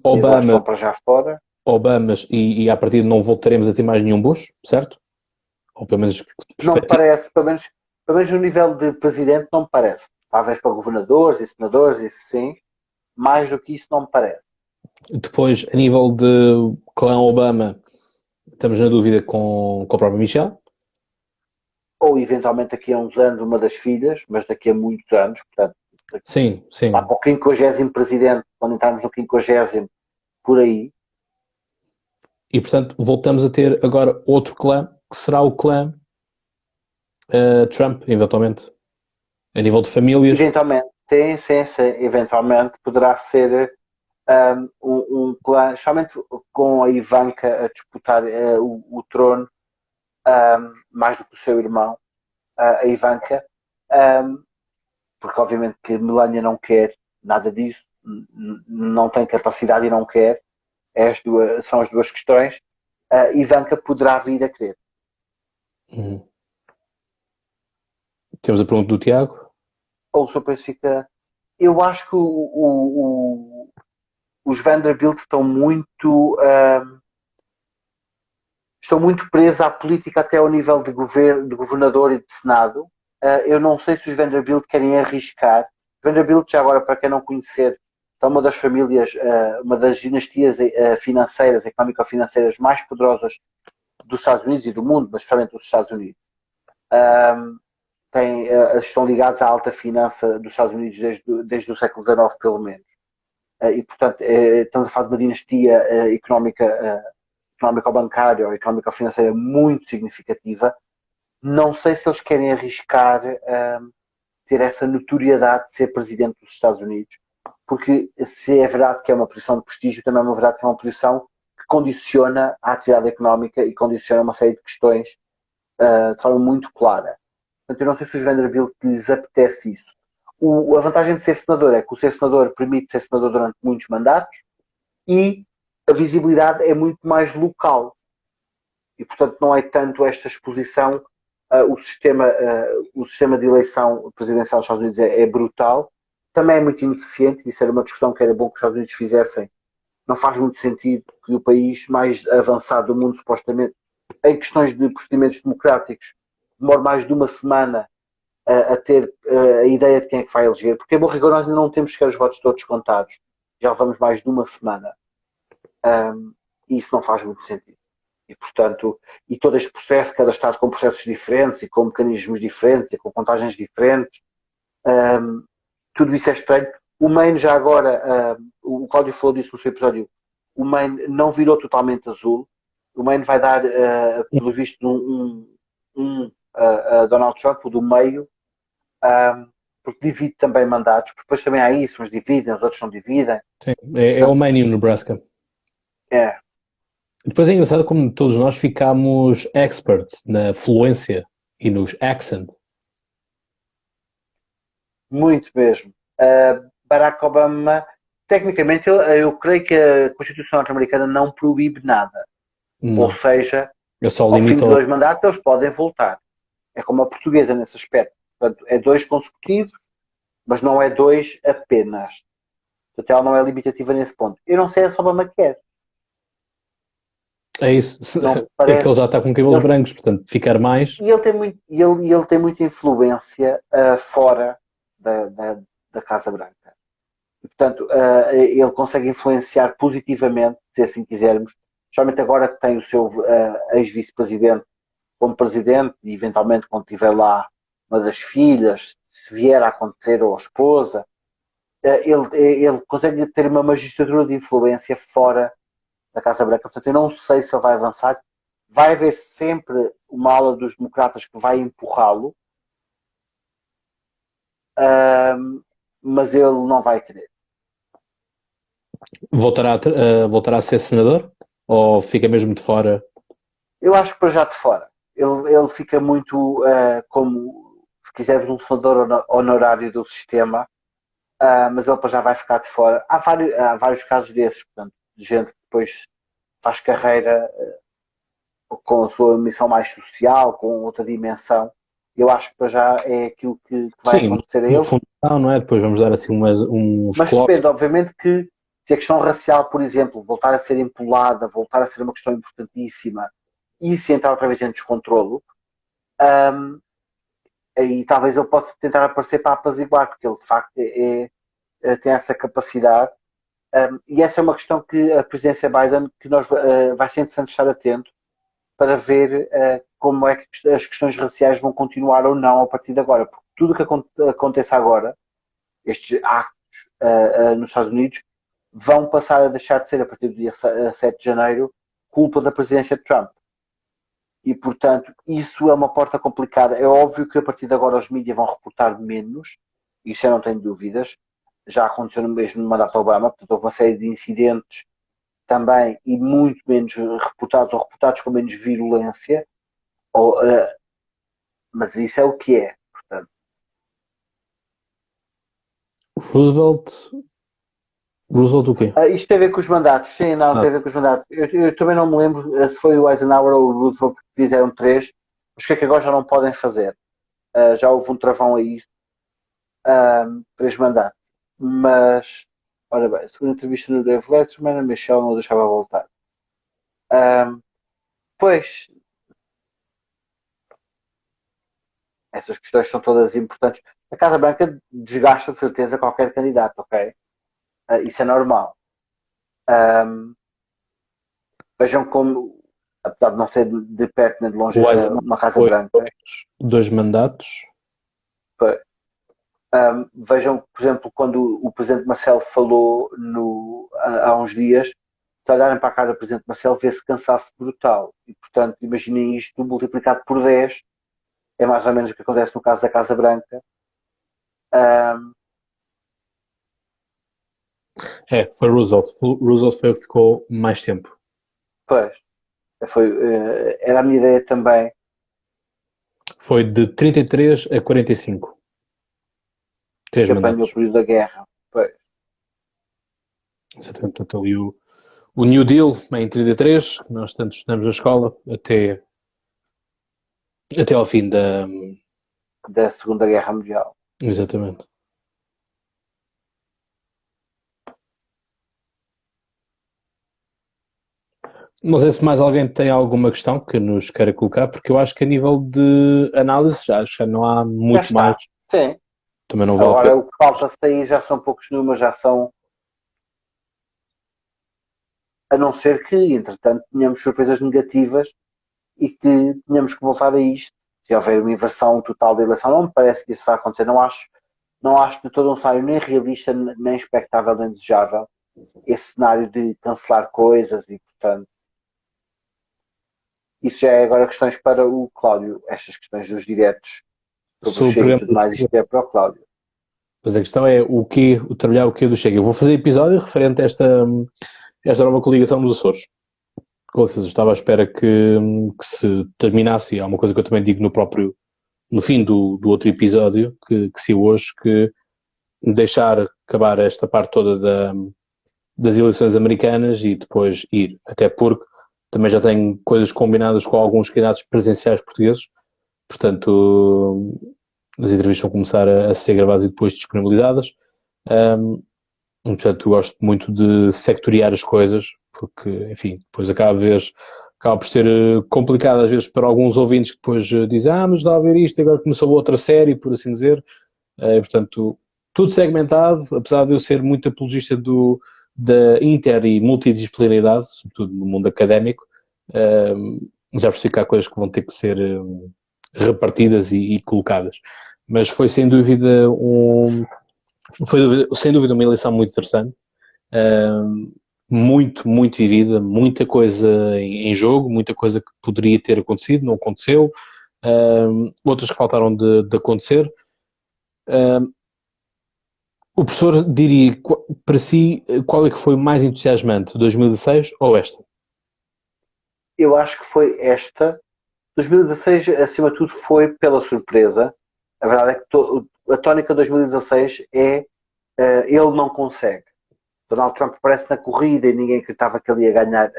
Obama para já fora. Obamas e a partir de não voltaremos a ter mais nenhum Bush, certo? Ou pelo menos não me parece, pelo menos no nível de presidente não me parece. Talvez para governadores e senadores, isso sim, mais do que isso não me parece. Depois, a nível de clã Obama, estamos na dúvida com a própria Michelle. Ou eventualmente daqui a uns anos uma das filhas, mas daqui a muitos anos, portanto, sim. Lá para o 50º presidente, quando entrarmos no 50º, por aí. E portanto voltamos a ter agora outro clã, que será o clã Trump, eventualmente. A nível de famílias. Eventualmente, sim, eventualmente poderá ser um clã, especialmente com a Ivanka a disputar o trono, mais do que o seu irmão, a Ivanka, porque obviamente que Melania não quer nada disso, não tem capacidade e não quer, são as duas questões. Ivanka poderá vir a querer. Temos a pergunta do Tiago. Ou o seu preço fica... Eu acho que os Vanderbilt estão muito presos à política até ao nível de governador e de senado. Eu não sei se os Vanderbilt querem arriscar. Vanderbilt, já agora, para quem não conhecer, é uma das famílias, uma das dinastias financeiras, económico-financeiras mais poderosas dos Estados Unidos e do mundo, mas especialmente dos Estados Unidos. Estão ligados à alta finança dos Estados Unidos desde o século XIX, pelo menos. E, portanto, estamos a falar de uma dinastia económico-bancária ou económico-financeira muito significativa. Não sei se eles querem arriscar ter essa notoriedade de ser presidente dos Estados Unidos, porque se é verdade que é uma posição de prestígio, também é uma verdade que é uma posição que condiciona a atividade económica e condiciona uma série de questões de forma muito clara. Portanto, eu não sei se os Vanderbilt lhes apetece isso. A vantagem de ser senador é que o ser senador permite ser senador durante muitos mandatos e a visibilidade é muito mais local. E, portanto, não é tanto esta exposição. O sistema de eleição presidencial dos Estados Unidos é brutal. Também é muito ineficiente. Isso era uma discussão que era bom que os Estados Unidos fizessem. Não faz muito sentido que o país mais avançado do mundo, supostamente, em questões de procedimentos democráticos, demore mais de uma semana a ter a ideia de quem é que vai eleger, porque em bom rigor nós ainda não temos sequer os votos todos contados. Já levamos mais de uma semana. E isso não faz muito sentido. E, portanto, todo este processo, cada Estado com processos diferentes e com mecanismos diferentes e com contagens diferentes, tudo isso é estranho. O Maine já agora, o Cláudio falou disso no seu episódio, o Maine não virou totalmente azul. O Maine vai dar, pelo visto, a Donald Trump, o do meio, porque divide também mandatos, porque depois também há isso, uns dividem, os outros não dividem. Sim, é o Maine e o Nebraska. É. Depois é engraçado como todos nós ficamos experts na fluência e nos accent. Muito mesmo. Barack Obama, tecnicamente, eu creio que a Constituição norte-americana não proíbe nada. Não. Ou seja, Eu só ao fim de limito 2 mandatos, eles podem voltar. É como a portuguesa nesse aspecto. Portanto, é 2 consecutivos, mas não é 2 apenas. Portanto, ela não é limitativa nesse ponto. Eu não sei se Obama quer. É isso. Não É que parece. ele já está com cabelos Ele, brancos, portanto, ficar mais. e ele tem muita influência fora da Casa Branca. E, portanto, ele consegue influenciar positivamente, se assim quisermos, especialmente agora que tem o seu ex-vice-presidente como presidente e eventualmente quando tiver lá uma das filhas, se vier a acontecer, ou a esposa, ele consegue ter uma magistratura de influência fora da Casa Branca. Portanto, eu não sei se ele vai avançar. Vai haver sempre uma ala dos democratas que vai empurrá-lo, mas ele não vai querer. Voltará a ser senador? Ou fica mesmo de fora? Eu acho que para já de fora. Ele fica muito como, se quisermos, um senador honorário do sistema, mas ele para já vai ficar de fora. Há vários casos desses, portanto, de gente que depois faz carreira com a sua missão mais social, com outra dimensão. Eu acho que para já é aquilo que vai Sim, acontecer a no ele. fundo não é? Depois vamos dar assim uns Mas depende, obviamente, que se a questão racial, por exemplo, voltar a ser empolada, voltar a ser uma questão importantíssima e se entrar outra vez em descontrolo, aí talvez ele possa tentar aparecer para apaziguar, porque ele de facto tem essa capacidade. E essa é uma questão que a presidência Biden, que nós vai ser interessante estar atento para ver como é que as questões raciais vão continuar ou não a partir de agora. Porque tudo o que aconteça agora, estes actos nos Estados Unidos, vão passar a deixar de ser, a partir do dia 7 de janeiro, culpa da presidência de Trump. E, portanto, isso é uma porta complicada. É óbvio que a partir de agora os mídias vão reportar menos, isso eu não tenho dúvidas. Já aconteceu no mesmo no mandato Obama, portanto, houve uma série de incidentes também e muito menos reportados ou reportados com menos virulência, mas isso é o que é. Portanto. Roosevelt o quê? Isto tem a ver com os mandatos, sim, não, tem a ver com os mandatos. Eu também não me lembro se foi o Eisenhower ou o Roosevelt que fizeram 3, mas que é que agora já não podem fazer? Já houve um travão a isso, 3 mandatos. Mas, ora bem, a segunda entrevista no Dave Letterman, a Michelle não o deixava voltar. Pois, essas questões são todas importantes. A Casa Branca desgasta de certeza qualquer candidato, ok? Isso é normal. Vejam como, apesar de não ser de perto nem de longe, uma Casa Branca. 2 mandatos. Vejam, por exemplo, quando o Presidente Marcelo falou há uns dias, se olharem para a cara do Presidente Marcelo, vê-se cansaço brutal. E, portanto, imaginem isto multiplicado por 10, é mais ou menos o que acontece no caso da Casa Branca. Foi Roosevelt. Roosevelt foi o que ficou mais tempo. Pois, era a minha ideia também. Foi de 33 a 45. 3 mandatos. O período da guerra. Pois. Exatamente, portanto ali o New Deal em 33, que nós tanto estudamos na escola, até ao fim da Segunda Guerra Mundial. Exatamente. Não sei se mais alguém tem alguma questão que nos queira colocar, porque eu acho que a nível de análise já não há muito mais. Sim. Também não vale agora o que falta sair já são poucos números, já são. A não ser que, entretanto, tenhamos surpresas negativas e que tenhamos que voltar a isto. Se houver uma inversão total da eleição, não me parece que isso vai acontecer. Não acho de todo um cenário nem realista, nem expectável, nem desejável esse cenário de cancelar coisas e, portanto, isso já é agora questões para o Cláudio, estas questões dos diretos sobre o Chega e tudo mais, isto é para o Cláudio. Mas a questão é o trabalhar o que do Chega. Eu vou fazer episódio referente a esta nova coligação dos Açores. Com certeza, estava à espera que se terminasse, e há uma coisa que eu também digo no fim do outro episódio, que saiu hoje, que deixar acabar esta parte toda das eleições americanas e depois ir. Até porque também já tenho coisas combinadas com alguns candidatos presidenciais portugueses, portanto as entrevistas vão começar a ser gravadas e depois disponibilizadas. Portanto, gosto muito de sectoriar as coisas, porque, enfim, depois acaba por ser complicado às vezes para alguns ouvintes que depois dizem, mas dá a ver isto, agora começou outra série, por assim dizer. Portanto, tudo segmentado, apesar de eu ser muito apologista da inter e multidisciplinaridade, sobretudo no mundo académico, já percebi que há coisas que vão ter que ser repartidas e colocadas. Mas foi sem dúvida uma eleição muito interessante, muito, muito vivida, muita coisa em jogo, muita coisa que poderia ter acontecido, não aconteceu, outras que faltaram de acontecer. O professor diria, para si, qual é que foi mais entusiasmante, 2016 ou esta? Eu acho que foi esta. 2016, acima de tudo, foi pela surpresa. A verdade é que a tónica de 2016 é ele não consegue. Donald Trump aparece na corrida e ninguém acreditava que ele ia ganhar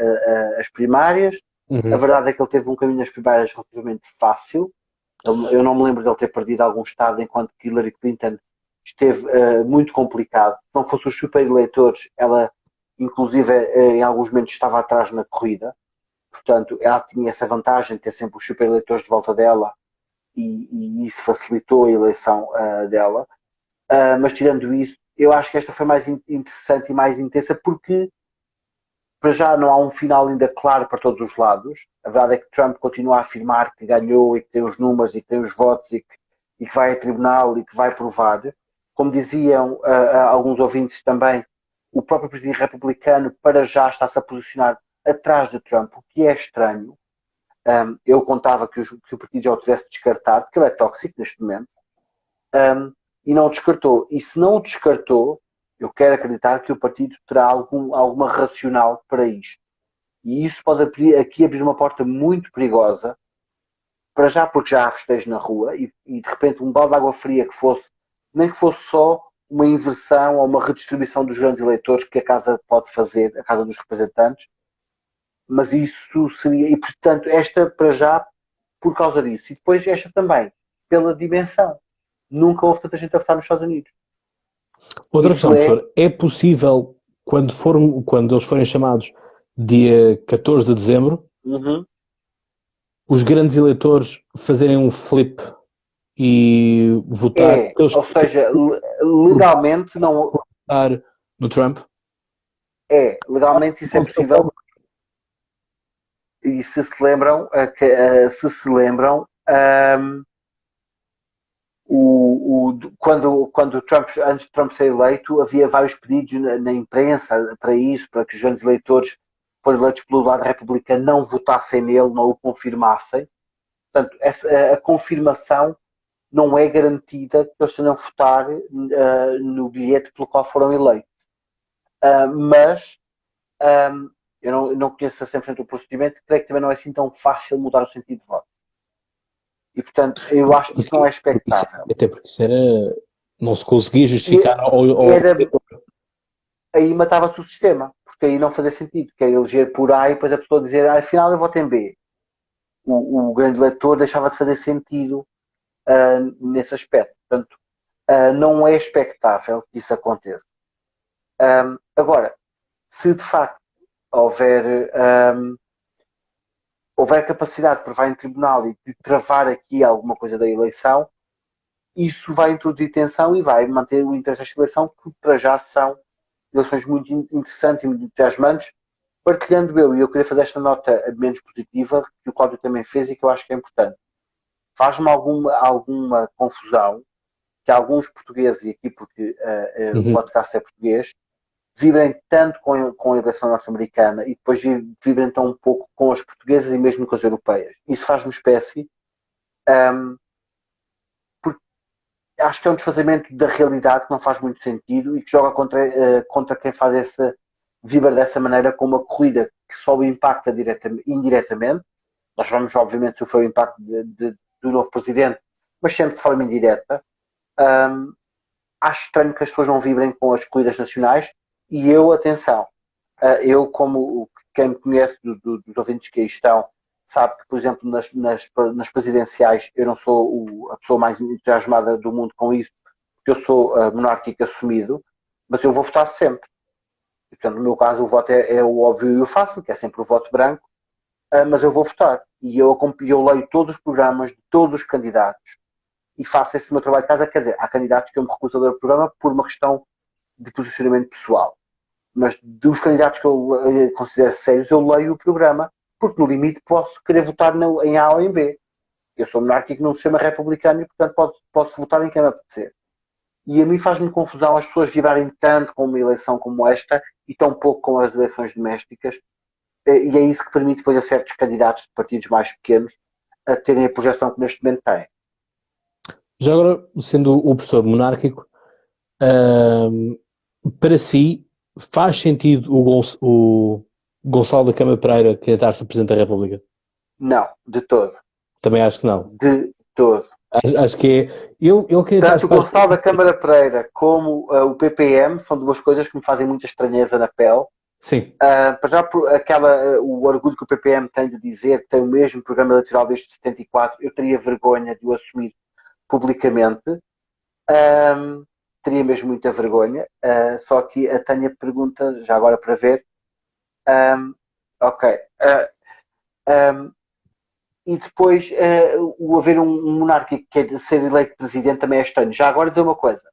as primárias. Uhum. A verdade é que ele teve um caminho nas primárias relativamente fácil. Eu não me lembro de ele ter perdido algum estado, enquanto que Hillary Clinton esteve muito complicado. Se não fosse os super-eleitores, ela, inclusive, em alguns momentos estava atrás na corrida. Portanto, ela tinha essa vantagem de ter sempre os super-eleitores de volta dela e isso facilitou a eleição dela. Mas tirando isso, eu acho que esta foi mais interessante e mais intensa porque para já não há um final ainda claro para todos os lados. A verdade é que Trump continua a afirmar que ganhou e que tem os números e que tem os votos e que vai a tribunal e que vai provar. Como diziam alguns ouvintes também, o próprio Partido Republicano para já está-se a posicionar atrás de Trump, o que é estranho. Eu contava que o partido já o tivesse descartado, porque ele é tóxico neste momento, e não o descartou. E se não o descartou, eu quero acreditar que o partido terá alguma racional para isto. E isso pode abrir uma porta muito perigosa, para já porque já há festejos na rua, e de repente um balde de água fria nem que fosse só uma inversão ou uma redistribuição dos grandes eleitores que a Casa pode fazer, a Casa dos Representantes, mas isso seria, e portanto esta para já por causa disso, e depois esta também pela dimensão, nunca houve tanta gente a votar nos Estados Unidos. Outra questão, professor, é possível quando eles forem chamados dia 14 de dezembro, os grandes eleitores fazerem um flip e votar, ou seja, legalmente não votar no Trump? Legalmente isso é possível. E se se lembram, quando Trump, antes de Trump ser eleito, havia vários pedidos na imprensa para isso, para que os grandes eleitores que foram eleitos pelo lado republicano não votassem nele, não o confirmassem. Portanto, a confirmação não é garantida que eles tenham a votar no bilhete pelo qual foram eleitos. Mas eu não conheço a 100% o procedimento, creio que também não é assim tão fácil mudar o sentido de voto. E, portanto, eu acho que isso não é expectável. Até porque isso não se conseguia justificar aí matava-se o sistema, porque aí não fazia sentido, que é eleger por A e depois a pessoa dizer, afinal eu voto em B. O grande eleitor deixava de fazer sentido nesse aspecto. Portanto, não é expectável que isso aconteça. Agora, se de facto houver capacidade de provar em tribunal e de travar aqui alguma coisa da eleição, isso vai introduzir tensão e vai manter o interesse desta eleição, que para já são eleições muito interessantes e muito entusiasmantes, partilhando e eu queria fazer esta nota menos positiva, que o Cláudio também fez e que eu acho que é importante. Faz-me alguma confusão que alguns portugueses, e aqui porque o podcast é português, vibrem tanto com a eleição norte-americana e depois vibrem tão um pouco com as portuguesas e mesmo com as europeias. Isso faz uma espécie, porque acho que é um desfazamento da realidade que não faz muito sentido e que joga contra quem faz vibra dessa maneira, com uma corrida que só o impacta indiretamente. Nós vamos, obviamente, sofrer o impacto do novo presidente, mas sempre de forma indireta. Acho estranho que as pessoas não vibrem com as corridas nacionais e eu, atenção, eu como quem me conhece dos ouvintes que aí estão, sabe que, por exemplo, nas presidenciais eu não sou a pessoa mais entusiasmada do mundo com isso, porque eu sou monárquico assumido, mas eu vou votar sempre. E, portanto, no meu caso, o voto é o óbvio e o fácil, que é sempre o voto branco, mas eu vou votar. E eu leio todos os programas de todos os candidatos e faço esse meu trabalho de casa. Quer dizer, há candidatos que eu me recuso a ler o programa por uma questão de posicionamento pessoal. Mas dos candidatos que eu considero sérios, eu leio o programa, porque no limite posso querer votar em A ou em B. Eu sou monárquico num sistema republicano e, portanto, posso votar em quem me apetecer. E a mim faz-me confusão as pessoas vibrarem tanto com uma eleição como esta e tão pouco com as eleições domésticas. E é isso que permite depois a certos candidatos de partidos mais pequenos a terem a projeção que neste momento têm. Já agora, sendo o professor monárquico, para si faz sentido o Gonçalo da Câmara Pereira candidatar-se a Presidente da República? Não, de todo. Também acho que não. De todo. Acho que é... Tanto o Gonçalo da Câmara Pereira como o PPM são duas coisas que me fazem muita estranheza na pele. Sim. Para já, o orgulho que o PPM tem de dizer que tem o mesmo programa eleitoral desde 74, eu teria vergonha de o assumir publicamente. Teria mesmo muita vergonha. Só que a Tânia pergunta, já agora para ver. Ok. E depois, o haver um monarca que quer ser eleito presidente também é estranho. Já agora dizer uma coisa.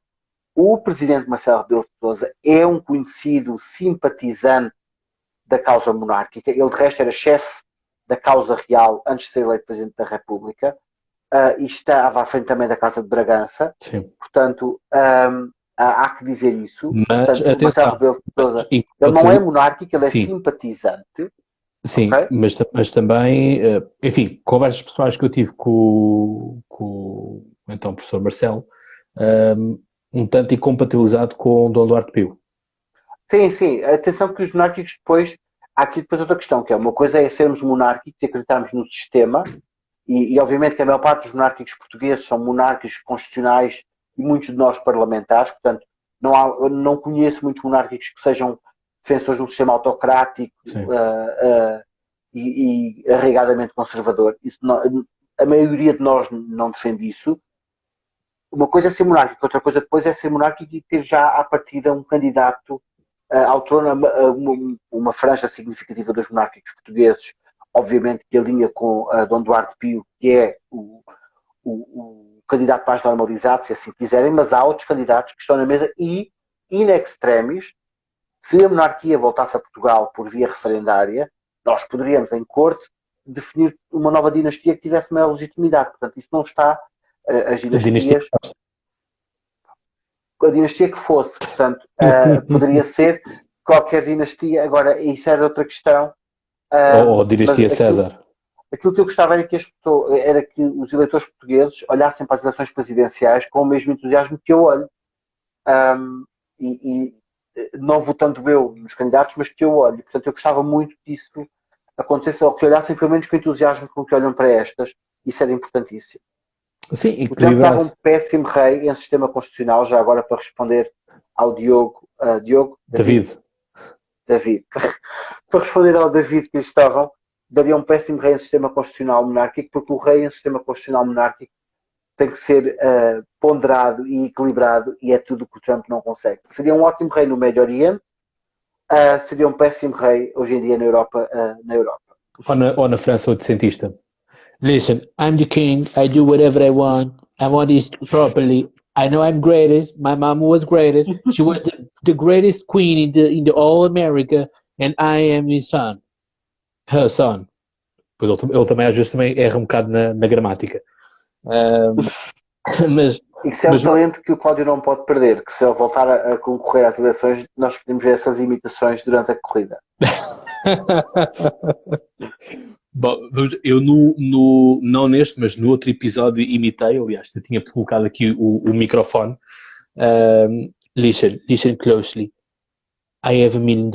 O presidente Marcelo Rebelo de Sousa é um conhecido simpatizante da causa monárquica. Ele, de resto, era chefe da causa real antes de ser eleito presidente da República. E estava à frente também da Casa de Bragança. Sim. Portanto, há que dizer isso. Mas, portanto, Marcelo Rebelo de Sousa, ele não é monárquico, ele é simpatizante. Sim, okay? mas também, enfim, conversas pessoais que eu tive com então, o professor Marcelo, um tanto incompatibilizado com o Dom Duarte Pio. Sim. Atenção que os monárquicos depois... Há aqui depois outra questão, que é uma coisa é sermos monárquicos e acreditarmos no sistema, e obviamente que a maior parte dos monárquicos portugueses são monárquicos constitucionais e muitos de nós parlamentares, portanto, não conheço muitos monárquicos que sejam defensores de um sistema autocrático e arraigadamente conservador. Isso a maioria de nós não defende isso. Uma coisa é ser monárquico, outra coisa depois é ser monárquico e ter já à partida um candidato autónomo, uma franja significativa dos monárquicos portugueses, obviamente que alinha com Dom Duarte Pio, que é o candidato mais normalizado, se assim quiserem, mas há outros candidatos que estão na mesa e, in extremis, se a monarquia voltasse a Portugal por via referendária, nós poderíamos, em corte, definir uma nova dinastia que tivesse maior legitimidade. Portanto, isso não está... As dinastias... A dinastia que fosse, portanto, poderia ser qualquer dinastia. Agora, isso era outra questão. Ou dinastia César. Aquilo que eu gostava era que os eleitores portugueses olhassem para as eleições presidenciais com o mesmo entusiasmo que eu olho. E não votando eu nos candidatos, mas que eu olho. Portanto, eu gostava muito disso acontecesse, ou que olhassem pelo menos com entusiasmo com que olham para estas. Isso era importantíssimo. Sim, o Trump dava um péssimo rei em sistema constitucional, já agora para responder ao David. Para responder ao David que estavam, daria um péssimo rei em sistema constitucional monárquico, porque o rei em sistema constitucional monárquico tem que ser ponderado e equilibrado, e é tudo o que o Trump não consegue. Seria um ótimo rei no Médio Oriente, seria um péssimo rei hoje em dia na Europa. Ou na França oitocentista. Listen, I'm the king. I do whatever I want this properly. I know I'm greatest. My mom was greatest. She was the greatest queen in the all America, and I am his son, her son. Pois ele também às vezes também erra um bocado na gramática. Mas Isso é um talento que o Cláudio não pode perder, que se ele voltar a concorrer às eleições, nós podemos ver essas imitações durante a corrida. Bom, eu não neste, mas no outro episódio imitei, aliás, eu tinha colocado aqui o microfone. Listen closely. I have $1 million.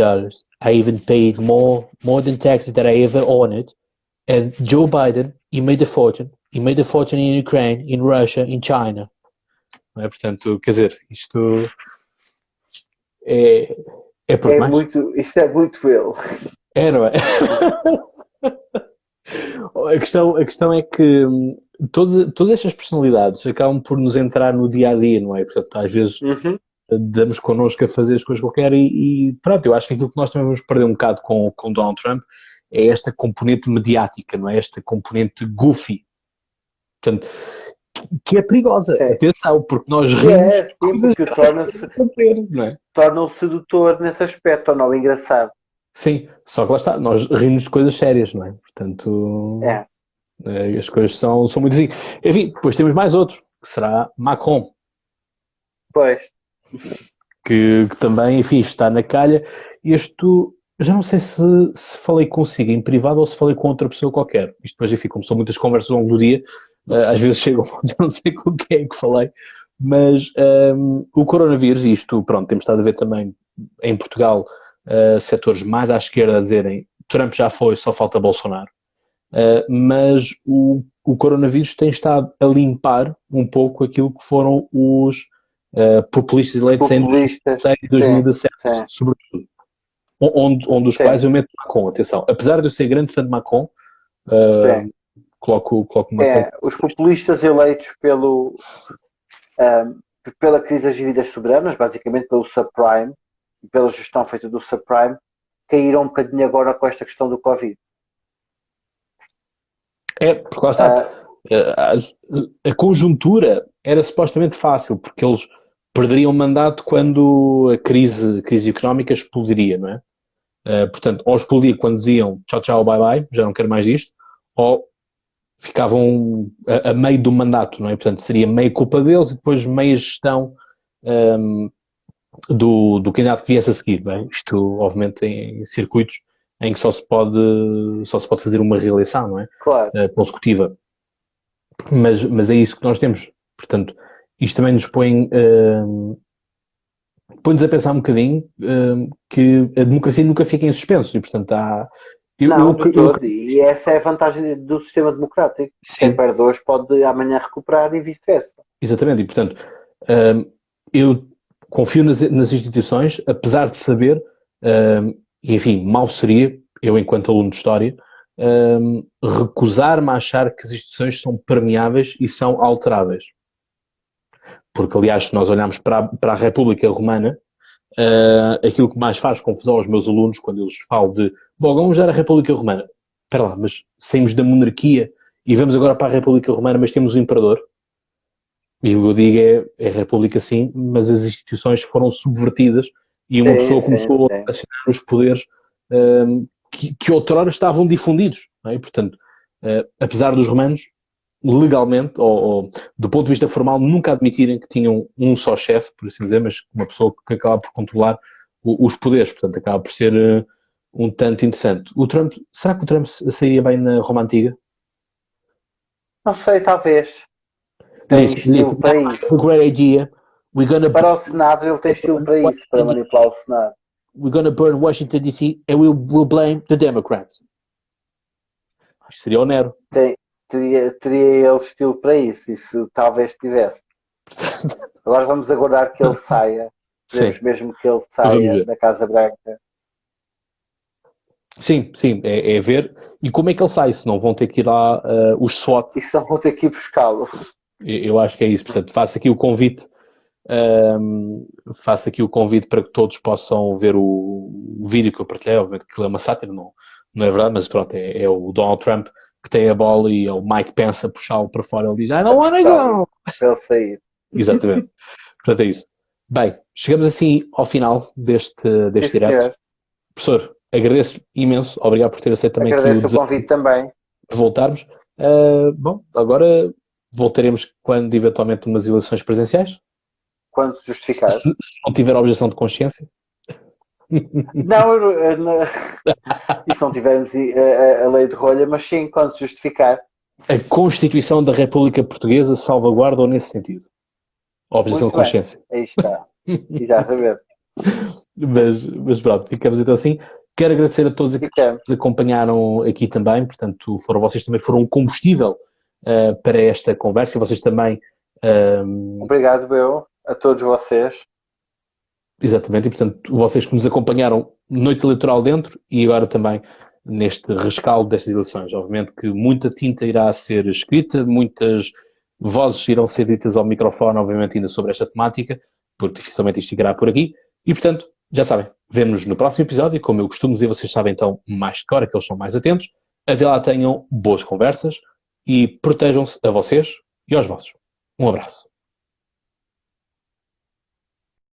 I even paid more than taxes that I ever earned. And Joe Biden, he made a fortune. He made a fortune in Ukraine, in Russia, in China. Não é? Portanto, quer dizer, isto é por mais. Isto é muito ele. É, não é? A questão é que todas estas personalidades acabam por nos entrar no dia a dia, não é? Portanto, às vezes damos connosco a fazer as coisas que eu quero e pronto, eu acho que aquilo que nós também vamos perder um bocado com Donald Trump é esta componente mediática, não é? Esta componente goofy. Portanto, que é perigosa. Sim. Atenção, porque nós rimos. Sim, porque torna o sedutor nesse aspecto, ou não, engraçado. Sim, só que lá está, nós rimos de coisas sérias, não é? Portanto, as coisas são muito assim. Enfim, depois temos mais outro, que será Macron. Pois. Que também, enfim, está na calha. Já não sei se falei consigo em privado ou se falei com outra pessoa qualquer. Isto depois, enfim, como são muitas conversas ao longo do dia, às vezes chegam, já não sei com quem é que falei, mas o coronavírus, e isto, pronto, temos estado a ver também em Portugal, setores mais à esquerda a dizerem Trump já foi, só falta Bolsonaro. Mas o coronavírus tem estado a limpar um pouco aquilo que foram os populistas eleitos em 2017, sobretudo. Onde os quais eu meto Macron, atenção. Apesar de eu ser grande fã de Macron, coloco Macron. Os populistas eleitos pela crise das dívidas soberanas, basicamente pelo subprime, e pela gestão feita do subprime, caíram um bocadinho agora com esta questão do Covid. Porque lá está. A conjuntura era supostamente fácil, porque eles perderiam mandato quando a crise económica explodiria, não é? Portanto, ou explodia quando diziam tchau, tchau, bye, bye, já não quero mais isto, ou ficavam a meio do mandato, não é? Portanto, seria meio culpa deles e depois meia gestão do candidato que viesse a seguir, bem? Isto, obviamente, em circuitos em que só se pode fazer uma reeleição, não é? Claro. Consecutiva. Mas é isso que nós temos. Portanto, isto também nos põe-nos a pensar um bocadinho que a democracia nunca fica em suspenso e, portanto, e essa é a vantagem do sistema democrático. Quem perde hoje pode amanhã recuperar e vice-versa. Exatamente, e portanto, eu confio nas instituições, apesar de saber, e enfim, mal seria, eu enquanto aluno de História, recusar-me a achar que as instituições são permeáveis e são alteráveis. Porque, aliás, se nós olharmos para a República Romana, aquilo que mais faz confusão aos meus alunos quando eles falam de vamos dar a República Romana. Espera lá, mas saímos da monarquia e vamos agora para a República Romana, mas temos o imperador. E o que eu digo é a República sim, mas as instituições foram subvertidas e uma pessoa começou a assinar os poderes que outrora estavam difundidos. Não é? Portanto, apesar dos romanos, legalmente, ou do ponto de vista formal, nunca admitirem que tinham um só chefe, por assim dizer, mas uma pessoa que acaba por controlar os poderes. Portanto, acaba por ser um tanto interessante. Será que o Trump sairia bem na Roma Antiga? Não sei, talvez. Tem estilo para isso. Great idea. Para o Senado, ele tem estilo para isso, para manipular o Senado. We're going to burn Washington, D.C. and we'll blame the Democrats. Acho que seria o Nero. Teria ele estilo para isso talvez tivesse. Agora vamos aguardar que ele saia. Queremos mesmo que ele saia da Casa Branca. Sim, é ver. E como é que ele sai? Se não vão ter que ir lá os SWAT. E se não vão ter que ir buscá-lo. Eu acho que é isso. Portanto, faço aqui o convite. Para que todos possam ver o vídeo que eu partilhei. Obviamente que ele é uma sátira, não é verdade, mas pronto, é o Donald Trump que tem a bola e é o Mike Pence a puxá-lo para fora. Ele diz, I don't wanna go! Para ele sair. Exatamente. Portanto, é isso. Bem, chegamos assim ao final deste direto. Professor, agradeço imenso. Obrigado por ter aceito também o convite também. De voltarmos. Bom, agora voltaremos quando eventualmente umas eleições presenciais. Quando se justificar. Se não tiver objeção de consciência. Não, e se não tivermos a lei de rolha, mas sim, quando se justificar. A Constituição da República Portuguesa salvaguarda nesse sentido. A objeção de consciência. Aí está. Exatamente. Mas pronto, ficamos então assim. Quero agradecer a todos aqueles que nos acompanharam aqui também. Portanto, vocês também foram um combustível para esta conversa e vocês também... Obrigado, Bel, a todos vocês. Exatamente, e portanto, vocês que nos acompanharam noite eleitoral dentro e agora também neste rescaldo destas eleições. Obviamente que muita tinta irá ser escrita, muitas vozes irão ser ditas ao microfone, obviamente, ainda sobre esta temática, porque dificilmente isto ficará por aqui. E, portanto, já sabem, vemo-nos no próximo episódio. Como eu costumo dizer, vocês sabem então mais de cor, que eles são mais atentos. Até lá tenham boas conversas e protejam-se a vocês e aos vossos. Um abraço.